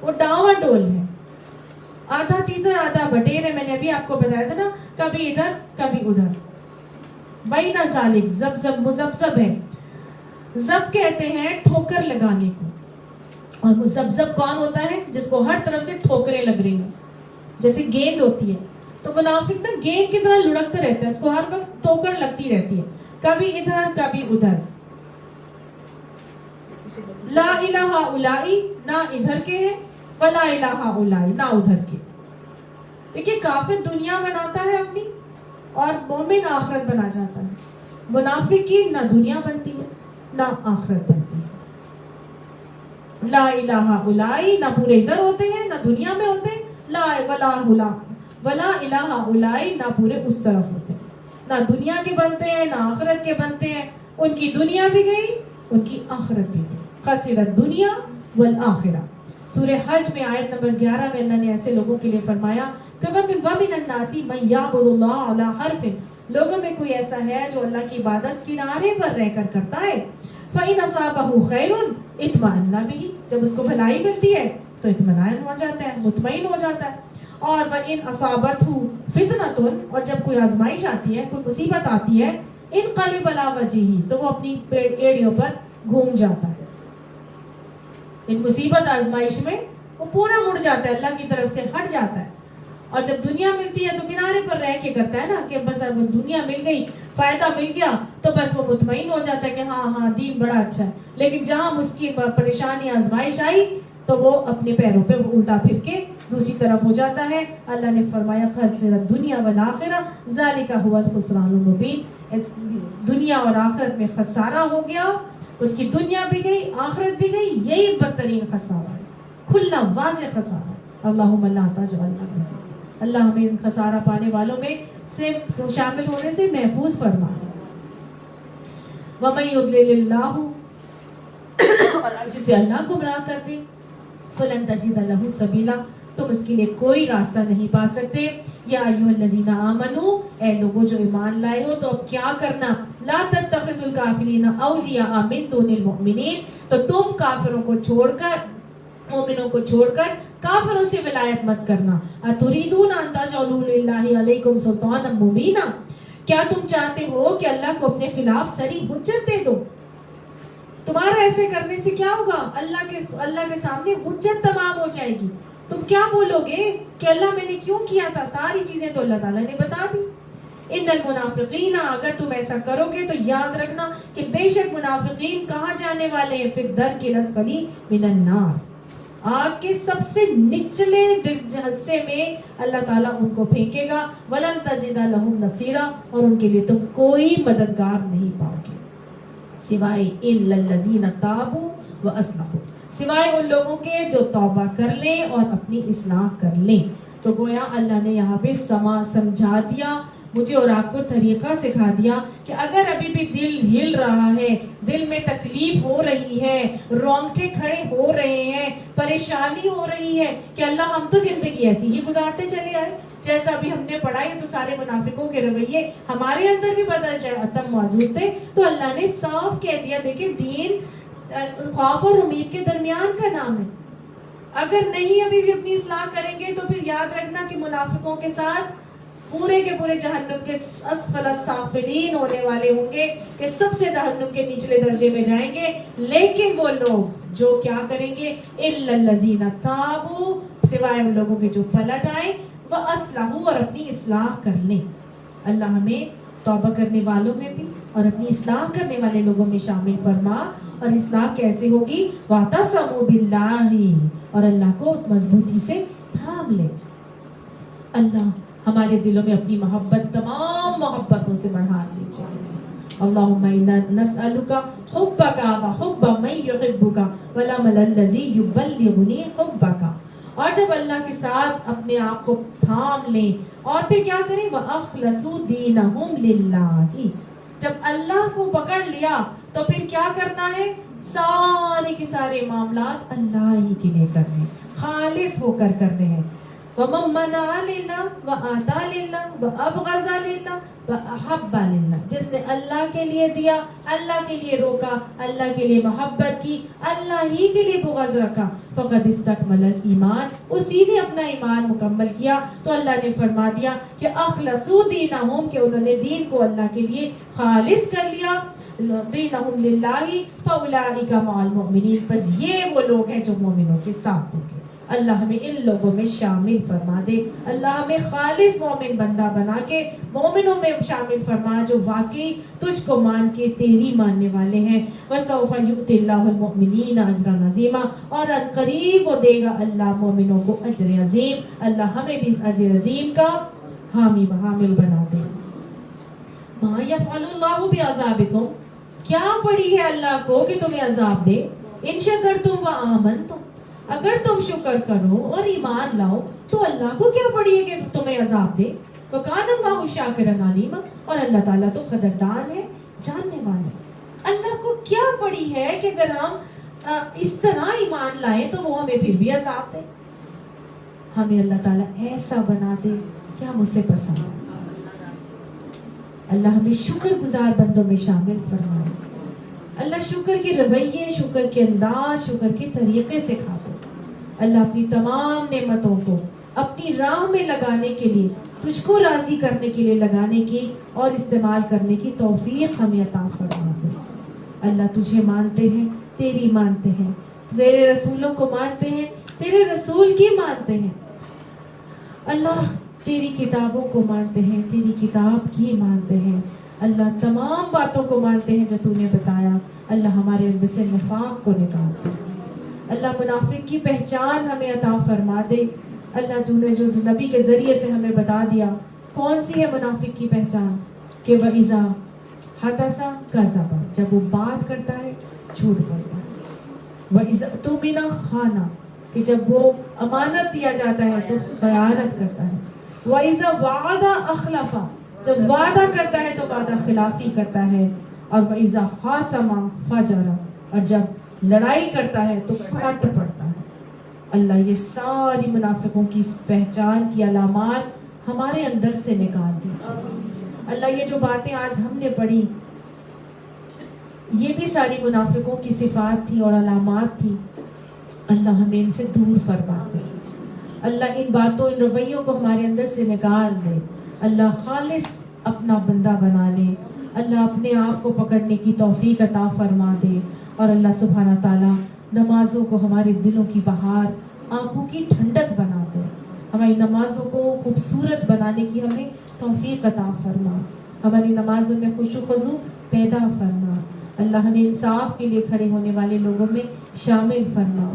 وہ ڈاواں ڈول ہے, آدھا تیزر آدھا بٹیر ہے. میں نے ابھی آپ کو بتایا تھا نا, کبھی ادھر کبھی ادھر. بین الظالم زبزب مذبذب ہے. زب کہتے ہیں ٹھوکر لگانے کو, اور مذبذب کون ہوتا ہے جس کو ہر طرف سے ٹھوکریں لگ رہی ہیں, جیسے گیند ہوتی ہے. تو منافق نا گیند کی طرح لڑکتا رہتا ہے, اس کو ہر وقت ٹھوکر لگتی رہتی ہے, کبھی ادھر کبھی ادھر. لا الہ الائی, نہ ادھر کے ہیں, ولا الہ الائی, نہ ادھر کے. دیکھیے کافر دنیا بناتا ہے اپنی, اور مومن آخرت بنا جاتا ہے. منافق کی نہ دنیا بنتی ہے نہ آخرت بنتی ہے. لا الہ الائی, نہ پورے ادھر ہوتے ہیں نہ دنیا میں ہوتے ہیں. ولا الہ الائی, نہ پورے اس طرف ہوتے ہیں, نہ دنیا کے بنتے ہیں نہ آخرت کے بنتے ہیں. ان کی دنیا بھی گئی, ان کی آخرت بھی گئی. خسرت دنیا والآخرہ. سورہ حج میں آیت نمبر 11 میں اللہ نے ایسے لوگوں کے لیے فرمایا کہ وَمِنَ النَّاسِ مَن يَعْبُدُ اللَّهَ عَلَى حَرْفٍ, لوگوں میں کوئی ایسا ہے جو اللہ کی عبادت کنارے پر رہ کر کرتا ہے. فَإِنْ أَصَابَهُ خَيْرٌ اطمأن بِهِ, جب اس کو بھلائی ملتی ہے تو اطمینان ہو جاتا ہے, مطمئن ہو جاتا ہے. اور وَإِنْ أَصَابَتْهُ فِتْنَةٌ, اور جب کوئی آزمائش آتی ہے, کوئی مصیبت آتی ہے, انقلب علی وجہہ, تو وہ اپنی ایڑیوں پر گھوم جاتا ہے. ان مصیبت آزمائش میں وہ پورا مڑ جاتا ہے, اللہ کی طرف سے ہٹ جاتا ہے. اور جب دنیا ملتی ہے تو کنارے پر رہ کے کرتا ہے نا, کہ بس اب دنیا مل گئی, فائدہ مل گیا, تو بس وہ مطمئن ہو جاتا ہے کہ ہاں دین بڑا اچھا ہے. لیکن جہاں مشکل پریشانی آزمائش آئی تو وہ اپنے پیروں پہ الٹا پھر کے دوسری طرف ہو جاتا ہے. اللہ نے فرمایا خسرت دنیا والآخرہ ذالک هو الخسران المبین, دنیا اور آخرت میں خسارہ ہو گیا. اس کی دنیا بھی گئی, آخرت بھی گئی, یہی بدترین خسارہ ہے, کھلا واضح خسارہ. اللہم لا تجعلنا منهم, اللہ ہمیں ان خسارہ پانے والوں میں سے شامل ہونے سے محفوظ فرمائے. وَمَن يُضْلِلِ اللَّهُ, اور جسے اللہ گمراہ کر دے, فَلَن تَجِدَ لَهُ سَبِيلًا, تم اس کے لیے کوئی راستہ نہیں پا سکتے. یا ایھا الذین آمنوا, اے لوگوں جو ایمان لائے ہو تو اب کیا کرنا, لا تتخذوا الکافرین اولیاء من دون المؤمنین, تو تم کافروں کو چھوڑ کر, مومنوں کو چھوڑ کر کافروں سے ولایت مت کرنا. اتریدون ان تجعلوا للہ علیکم سلطانا مبینا, کیا تم چاہتے ہو کہ اللہ کو اپنے خلاف صریح حجت دے دو. تمہارا ایسے کرنے سے کیا ہوگا, اللہ کے سامنے حجت تمام ہو جائے گی. تم کیا بولو گے کہ اللہ میں نے کیوں کیا تھا, ساری چیزیں تو اللہ تعالیٰ نے بتا دی. ان المنافقین, اگر تم ایسا کرو گے تو یاد رکھنا کہ بے شک منافقین کہاں جانے والے ہیں, فی الدرک الاسفل من النار, آگ کے سب سے نچلے حصے میں اللہ تعالیٰ ان کو پھینکے گا. ولن تجد لہم نصیرا, اور ان کے لیے تم کوئی مددگار نہیں پاؤ گے سوائے الا الذین تابوا واصلحوا, سوائے ان لوگوں کے جو توبہ کر لیں اور اپنی اصلاح کر لیں. تو گویا اللہ نے یہاں پہ سمجھا دیا, مجھے اور آپ کو طریقہ سکھا دیا کہ اگر ابھی بھی دل ہل رہا ہے, دل میں تکلیف ہو رہی ہے, رونگٹے کھڑے ہو رہے ہیں, پریشانی ہو رہی ہے کہ اللہ ہم تو زندگی ایسی ہی گزارتے چلے آئے جیسا ابھی ہم نے پڑھا ہے, تو سارے منافقوں کے رویے ہمارے اندر بھی بدل موجود تھے. تو اللہ نے صاف کہہ دیا, دیکھیں دین خوف اور امید کے درمیان کا نام ہے. اگر نہیں ابھی بھی اپنی اصلاح کریں گے تو پھر یاد رکھنا کہ منافقوں کے ساتھ پورے کے پورے جہنم کے اسفل السافلین ہونے والے ہوں گے کہ سب سے جہنم کے نچلے درجے میں جائیں گے. لیکن وہ لوگ جو کیا کریں گے, الا الذین تابوا, سوائے ان لوگوں کے جو پلٹ آئے, واصلحوا, اور اپنی اصلاح کر لیں. اللہ ہمیں توبہ کرنے والوں میں بھی اور اپنی اصلاح کرنے والے لوگوں میں شامل فرما. اور اصلاح کیسے ہوگی؟ واعتصموا باللہ, اور اللہ کو مضبوطی سے تھام لے. اللہ ہمارے دلوں میں اپنی محبت تمام محبتوں سے بڑھا لیجیے. اللہم انا نسألک حبک وحب من یحبک والعمل الذی یبلغنی حبک. اور جب اللہ کے ساتھ اپنے آپ کو تھام لیں اور پھر کیا کریں, وَأَخْلَصُوا دِينَهُمْ لِلَّهِ, جب اللہ کو پکڑ لیا تو پھر کیا کرنا ہے؟ سارے کے سارے معاملات اللہ ہی کے لیے کرنے, خالص ہو کر کرنے ہیں. وَمَن مَنَعَ لِلَّهِ وَآتَى لِلَّهِ وَأَبْغَضَ لِلَّهِ وَأَحَبَّ لِلَّهِ, جس نے اللہ کے لیے دیا, اللہ کے لیے روکا, اللہ کے لیے محبت کی, اللہ ہی کے لیے بغض رکھا, فقد استکمل الایمان, اسی نے اپنا ایمان مکمل کیا. تو اللہ نے فرما دیا کہ اخلصوا دینہم, کہ انہوں نے دین کو اللہ کے لیے خالص کر لیا. دینہم للہ فاولئک مع المؤمنین, بس یہ وہ لوگ ہیں جو مومنوں کے ساتھ ہوں گے. اللہ ہمیں ان لوگوں میں شامل فرما دے. اللہ ہمیں خالص مومن بندہ بنا کے مومنوں میں شامل فرما جو واقعی تجھ کو مان کے تیری ماننے والے ہیں. وَسَوْفَ يُؤْتِ اللَّهُ الْمُؤْمِنِينَ أَجْرًا عَظِيمًا, اور ان قریب وہ دے گا اللہ مومنوں کو اجر عظیم. اللہ ہمیں بھی اس اجر عظیم کا حامی و حامل بنا دے. مَا يَفْعَلُ اللَّهُ بِعَذَابِكُمْ, کیا پڑی ہے اللہ کو کہ تمہیں عذاب دے. إِن شَكَرْتُمْ وَآمَنْتُمْ, اگر تم شکر کرو اور ایمان لاؤ تو اللہ کو کیا پڑی ہے کہ تمہیں عذاب دے. وَكَانَ اللَّهُ شَاكِرًا عَلِيمًا, اور اللہ تعالیٰ تو قدردان ہے, جاننے والا. اللہ کو کیا پڑی ہے کہ اگر ہم اس طرح ایمان لائیں تو وہ ہمیں پھر بھی عذاب دے. ہمیں اللہ تعالیٰ ایسا بنا دے کہ ہم اسے پسند آئیں. اللہ ہمیں شکر گزار بندوں میں شامل فرمائے. اللہ شکر کے رویے, شکر کے انداز, شکر کے طریقے سکھا دے. اللہ اپنی تمام نعمتوں کو اپنی راہ میں لگانے کے لیے, تجھ کو راضی کرنے کے لیے لگانے کی اور استعمال کرنے کی توفیق ہمیں عطا فرما دے. اللہ تجھے مانتے ہیں, تیری مانتے ہیں, تیرے رسولوں کو مانتے ہیں, تیرے رسول کی مانتے ہیں. اللہ تیری کتابوں کو مانتے ہیں, تیری کتاب کی مانتے ہیں. اللہ تمام باتوں کو مانتے ہیں جو تو نے بتایا. اللہ ہمارے اندر سے نفاق کو نکال دے. اللہ منافق کی پہچان ہمیں عطا فرما دے. اللہ تو نے جو نبی کے ذریعے سے ہمیں بتا دیا کون سی ہے منافق کی پہچان, کہ وَإِذَا حَدَثَ كَذَبَ, جب وہ بات کرتا ہے جھوٹ بولتا ہے. وَإِذَا اؤْتُمِنَ خَانَ, کہ جب وہ امانت دیا جاتا ہے تو خیانت کرتا ہے. وَإِذَا وَعَدَ أَخْلَفَ, جب وعدہ کرتا ہے تو وعدہ خلافی کرتا ہے. اور وَإِذَا خَاصَمَ فَجَرَ, اور جب لڑائی کرتا ہے تو پھٹ پڑتا ہے. اللہ یہ ساری منافقوں کی پہچان کی علامات ہمارے اندر سے نکال دیجیے. اللہ یہ جو باتیں آج ہم نے پڑھی یہ بھی ساری منافقوں کی صفات تھی اور علامات تھی. اللہ ہمیں ان سے دور فرما دے. اللہ ان باتوں, ان رویوں کو ہمارے اندر سے نکال دے. اللہ خالص اپنا بندہ بنا لے. اللہ اپنے آپ کو پکڑنے کی توفیق عطا فرما دے. اور اللہ سبحانہ تعالیٰ نمازوں کو ہمارے دلوں کی بہار, آنکھوں کی ٹھنڈک بنا دے. ہماری نمازوں کو خوبصورت بنانے کی ہمیں توفیق عطا فرما. ہماری نمازوں میں خشوع و خضوع پیدا فرما. اللہ ہمیں انصاف کے لیے کھڑے ہونے والے لوگوں میں شامل فرما.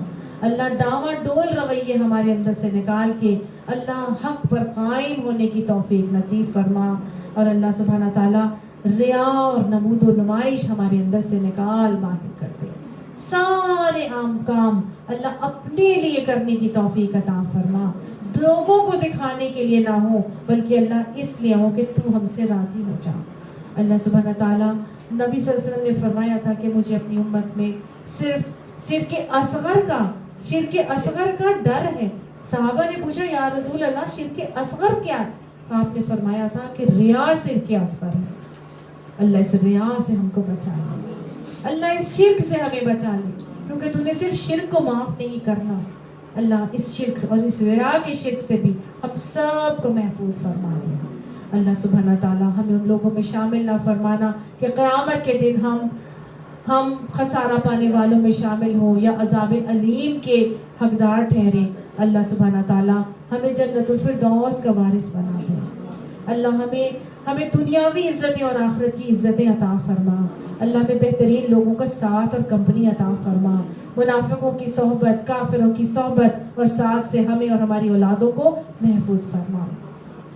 اللہ ڈاواں ڈول رویے ہمارے اندر سے نکال کے اللہ حق پر قائم ہونے کی توفیق نصیب فرما. اور اللہ سبحانہ تعالیٰ ریا اور نمود و نمائش ہمارے اندر سے نکال باہر کر دے. سارے عام کام اللہ اپنے لیے کرنے کی توفیق عطا فرما. لوگوں کو دکھانے کے لیے نہ ہو بلکہ اللہ اس لیے ہو کہ تو ہم سے راضی ہو جا. اللہ سبحانہ تعالیٰ, نبی صلی اللہ علیہ وسلم نے فرمایا تھا کہ مجھے اپنی امت میں صرف شرک اصغر کا ڈر ہے. صحابہ نے پوچھا یا رسول اللہ شرک اصغر کیا ہے؟ آپ نے فرمایا تھا کہ ریا شرک اصغر ہے. اللہ اس ریا سے ہم کو بچا لے. اللہ اس شرک سے ہمیں بچا لے, کیونکہ تو نے صرف شرک کو معاف نہیں کرنا, اللہ اس شرک اور اس ریا کے شرک سے بھی ہم سب کو محفوظ فرما دے. اللہ سبحانہ تعالیٰ ہمیں ان لوگوں میں شامل نہ فرمانا کہ قیامت کے دن ہم خسارہ پانے والوں میں شامل ہوں یا عذاب علیم کے حقدار ٹھہریں. اللہ سبحانہ تعالیٰ ہمیں جنت الفردوس کا وارث بنا دے. اللہ ہمیں دنیاوی عزتیں اور آخرت کی عزتیں عطا فرما. اللہ ہمیں بہترین لوگوں کا ساتھ اور کمپنی عطا فرما. منافقوں کی صحبت، کافروں کی صحبت اور ساتھ سے ہمیں اور ہماری اولادوں کو محفوظ فرما.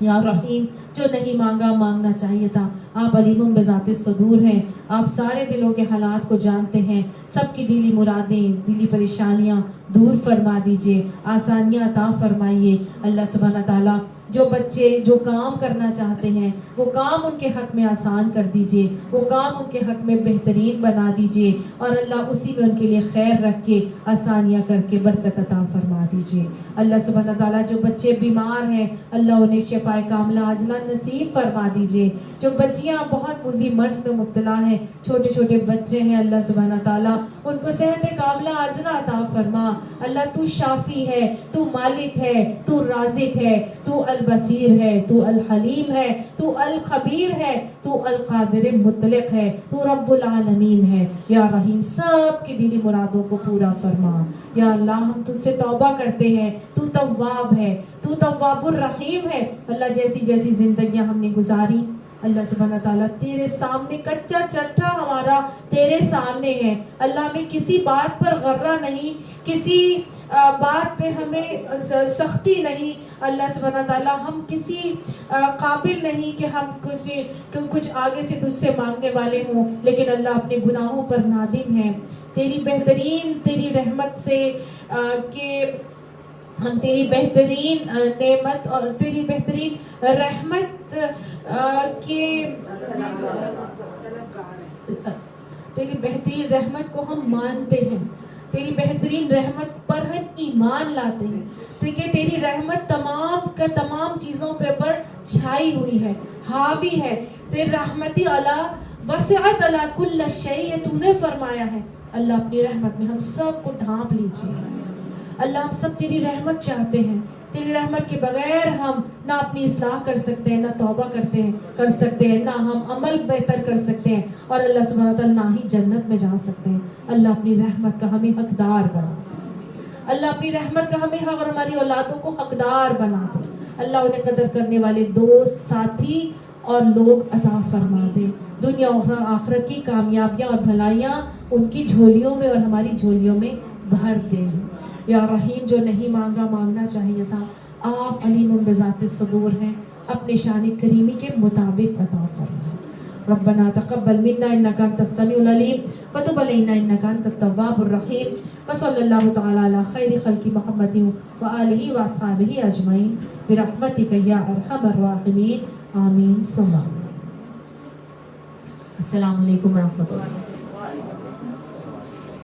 یا رحیم، جو نہیں مانگا مانگنا چاہیے تھا. آپ علیم بذات الصدور ہیں، آپ سارے دلوں کے حالات کو جانتے ہیں. سب کی دلی مرادیں، دلی پریشانیاں دور فرما دیجئے، آسانیاں عطا فرمائیے. اللہ سبحانہ تعالیٰ جو بچے جو کام کرنا چاہتے ہیں وہ کام ان کے حق میں آسان کر دیجئے، وہ کام ان کے حق میں بہترین بنا دیجئے، اور اللہ اسی میں ان کے لیے خیر رکھ کے آسانیاں کر کے برکت عطا فرما دیجئے. اللہ سبحانہ تعالیٰ جو بچے بیمار ہیں اللہ انہیں شفاء کاملہ عاجلہ نصیب فرما دیجئے. جو بچیاں بہت مضر مرض میں مبتلا ہیں، چھوٹے چھوٹے بچے ہیں، اللہ سبحانہ تعالیٰ ان کو صحت کاملہ عاجلہ عطا فرما. اللہ تو شافی ہے، تو مالک ہے، تو رازق ہے، تو البصیر ہے، تو الحلیم ہے، تو الخبیر ہے، تو القادر مطلق ہے، تو رب العالمین ہے. یا رحیم سب کی دلی مرادوں کو پورا فرما. یا اللہ ہم تجھ سے توبہ کرتے ہیں، تو تواب ہے، تو تواب الرحیم ہے. اللہ جیسی جیسی زندگیاں ہم نے گزاری اللہ سبحانہ تعالیٰ تیرے سامنے کچا چٹھا ہمارا تیرے سامنے ہے. اللہ ہمیں کسی بات پر غرہ نہیں، کسی بات پہ ہمیں سختی نہیں. اللہ سبحانہ تعالیٰ ہم کسی قابل نہیں کہ ہم کچھ آگے سے تجھ سے مانگنے والے ہوں، لیکن اللہ اپنے گناہوں پر نادم ہیں. تیری بہترین تیری رحمت سے کہ ہم تیری بہترین نعمت اور تیری بہترین رحمت کے تیری بہترین رحمت کو ہم مانتے ہیں، تیری بہترین رحمت پر ہم ایمان لاتے ہیں. کہ تیری رحمت تمام چیزوں پر چھائی ہوئی ہے، حاوی ہے. تیری رحمتی علی وسعت علی کل شیء، یہ تو نے فرمایا ہے. اللہ اپنی رحمت میں ہم سب کو ڈھانپ لیجیے. اللہ ہم سب تیری رحمت چاہتے ہیں. تیری رحمت کے بغیر ہم نہ اپنی اصلاح کر سکتے ہیں، نہ توبہ کر سکتے ہیں، نہ ہم عمل بہتر کر سکتے ہیں، اور اللہ سبحانہ تعالیٰ نہ ہی جنت میں جا سکتے ہیں. اللہ اپنی رحمت کا ہمیں حقدار بنا. اللہ اپنی رحمت کا ہمیں اور ہماری اولادوں کو حقدار بنا دے. اللہ انہیں قدر کرنے والے دوست، ساتھی اور لوگ عطا فرما دے. دنیا اور آخرت کی کامیابیاں اور بھلائیاں ان کی جھولیوں میں اور ہماری جھولیوں میں بھر دے. یا رحیم جو نہیں مانگا مانگنا چاہیے تھا، آپ علیم بذات الصدور ہیں، اپنی شان کریمی کے مطابق عطا فرما. ربنا تقبل منا انك انت السميع العليم وتب علينا انك انت التواب الرحيم. وصلى الله تعالى على خير خلق محمد وآله واصحابه اجمعين برحمتك يا ارحم الراحمين. آمین ثم آمین. السلام علیکم ورحمۃ اللہ.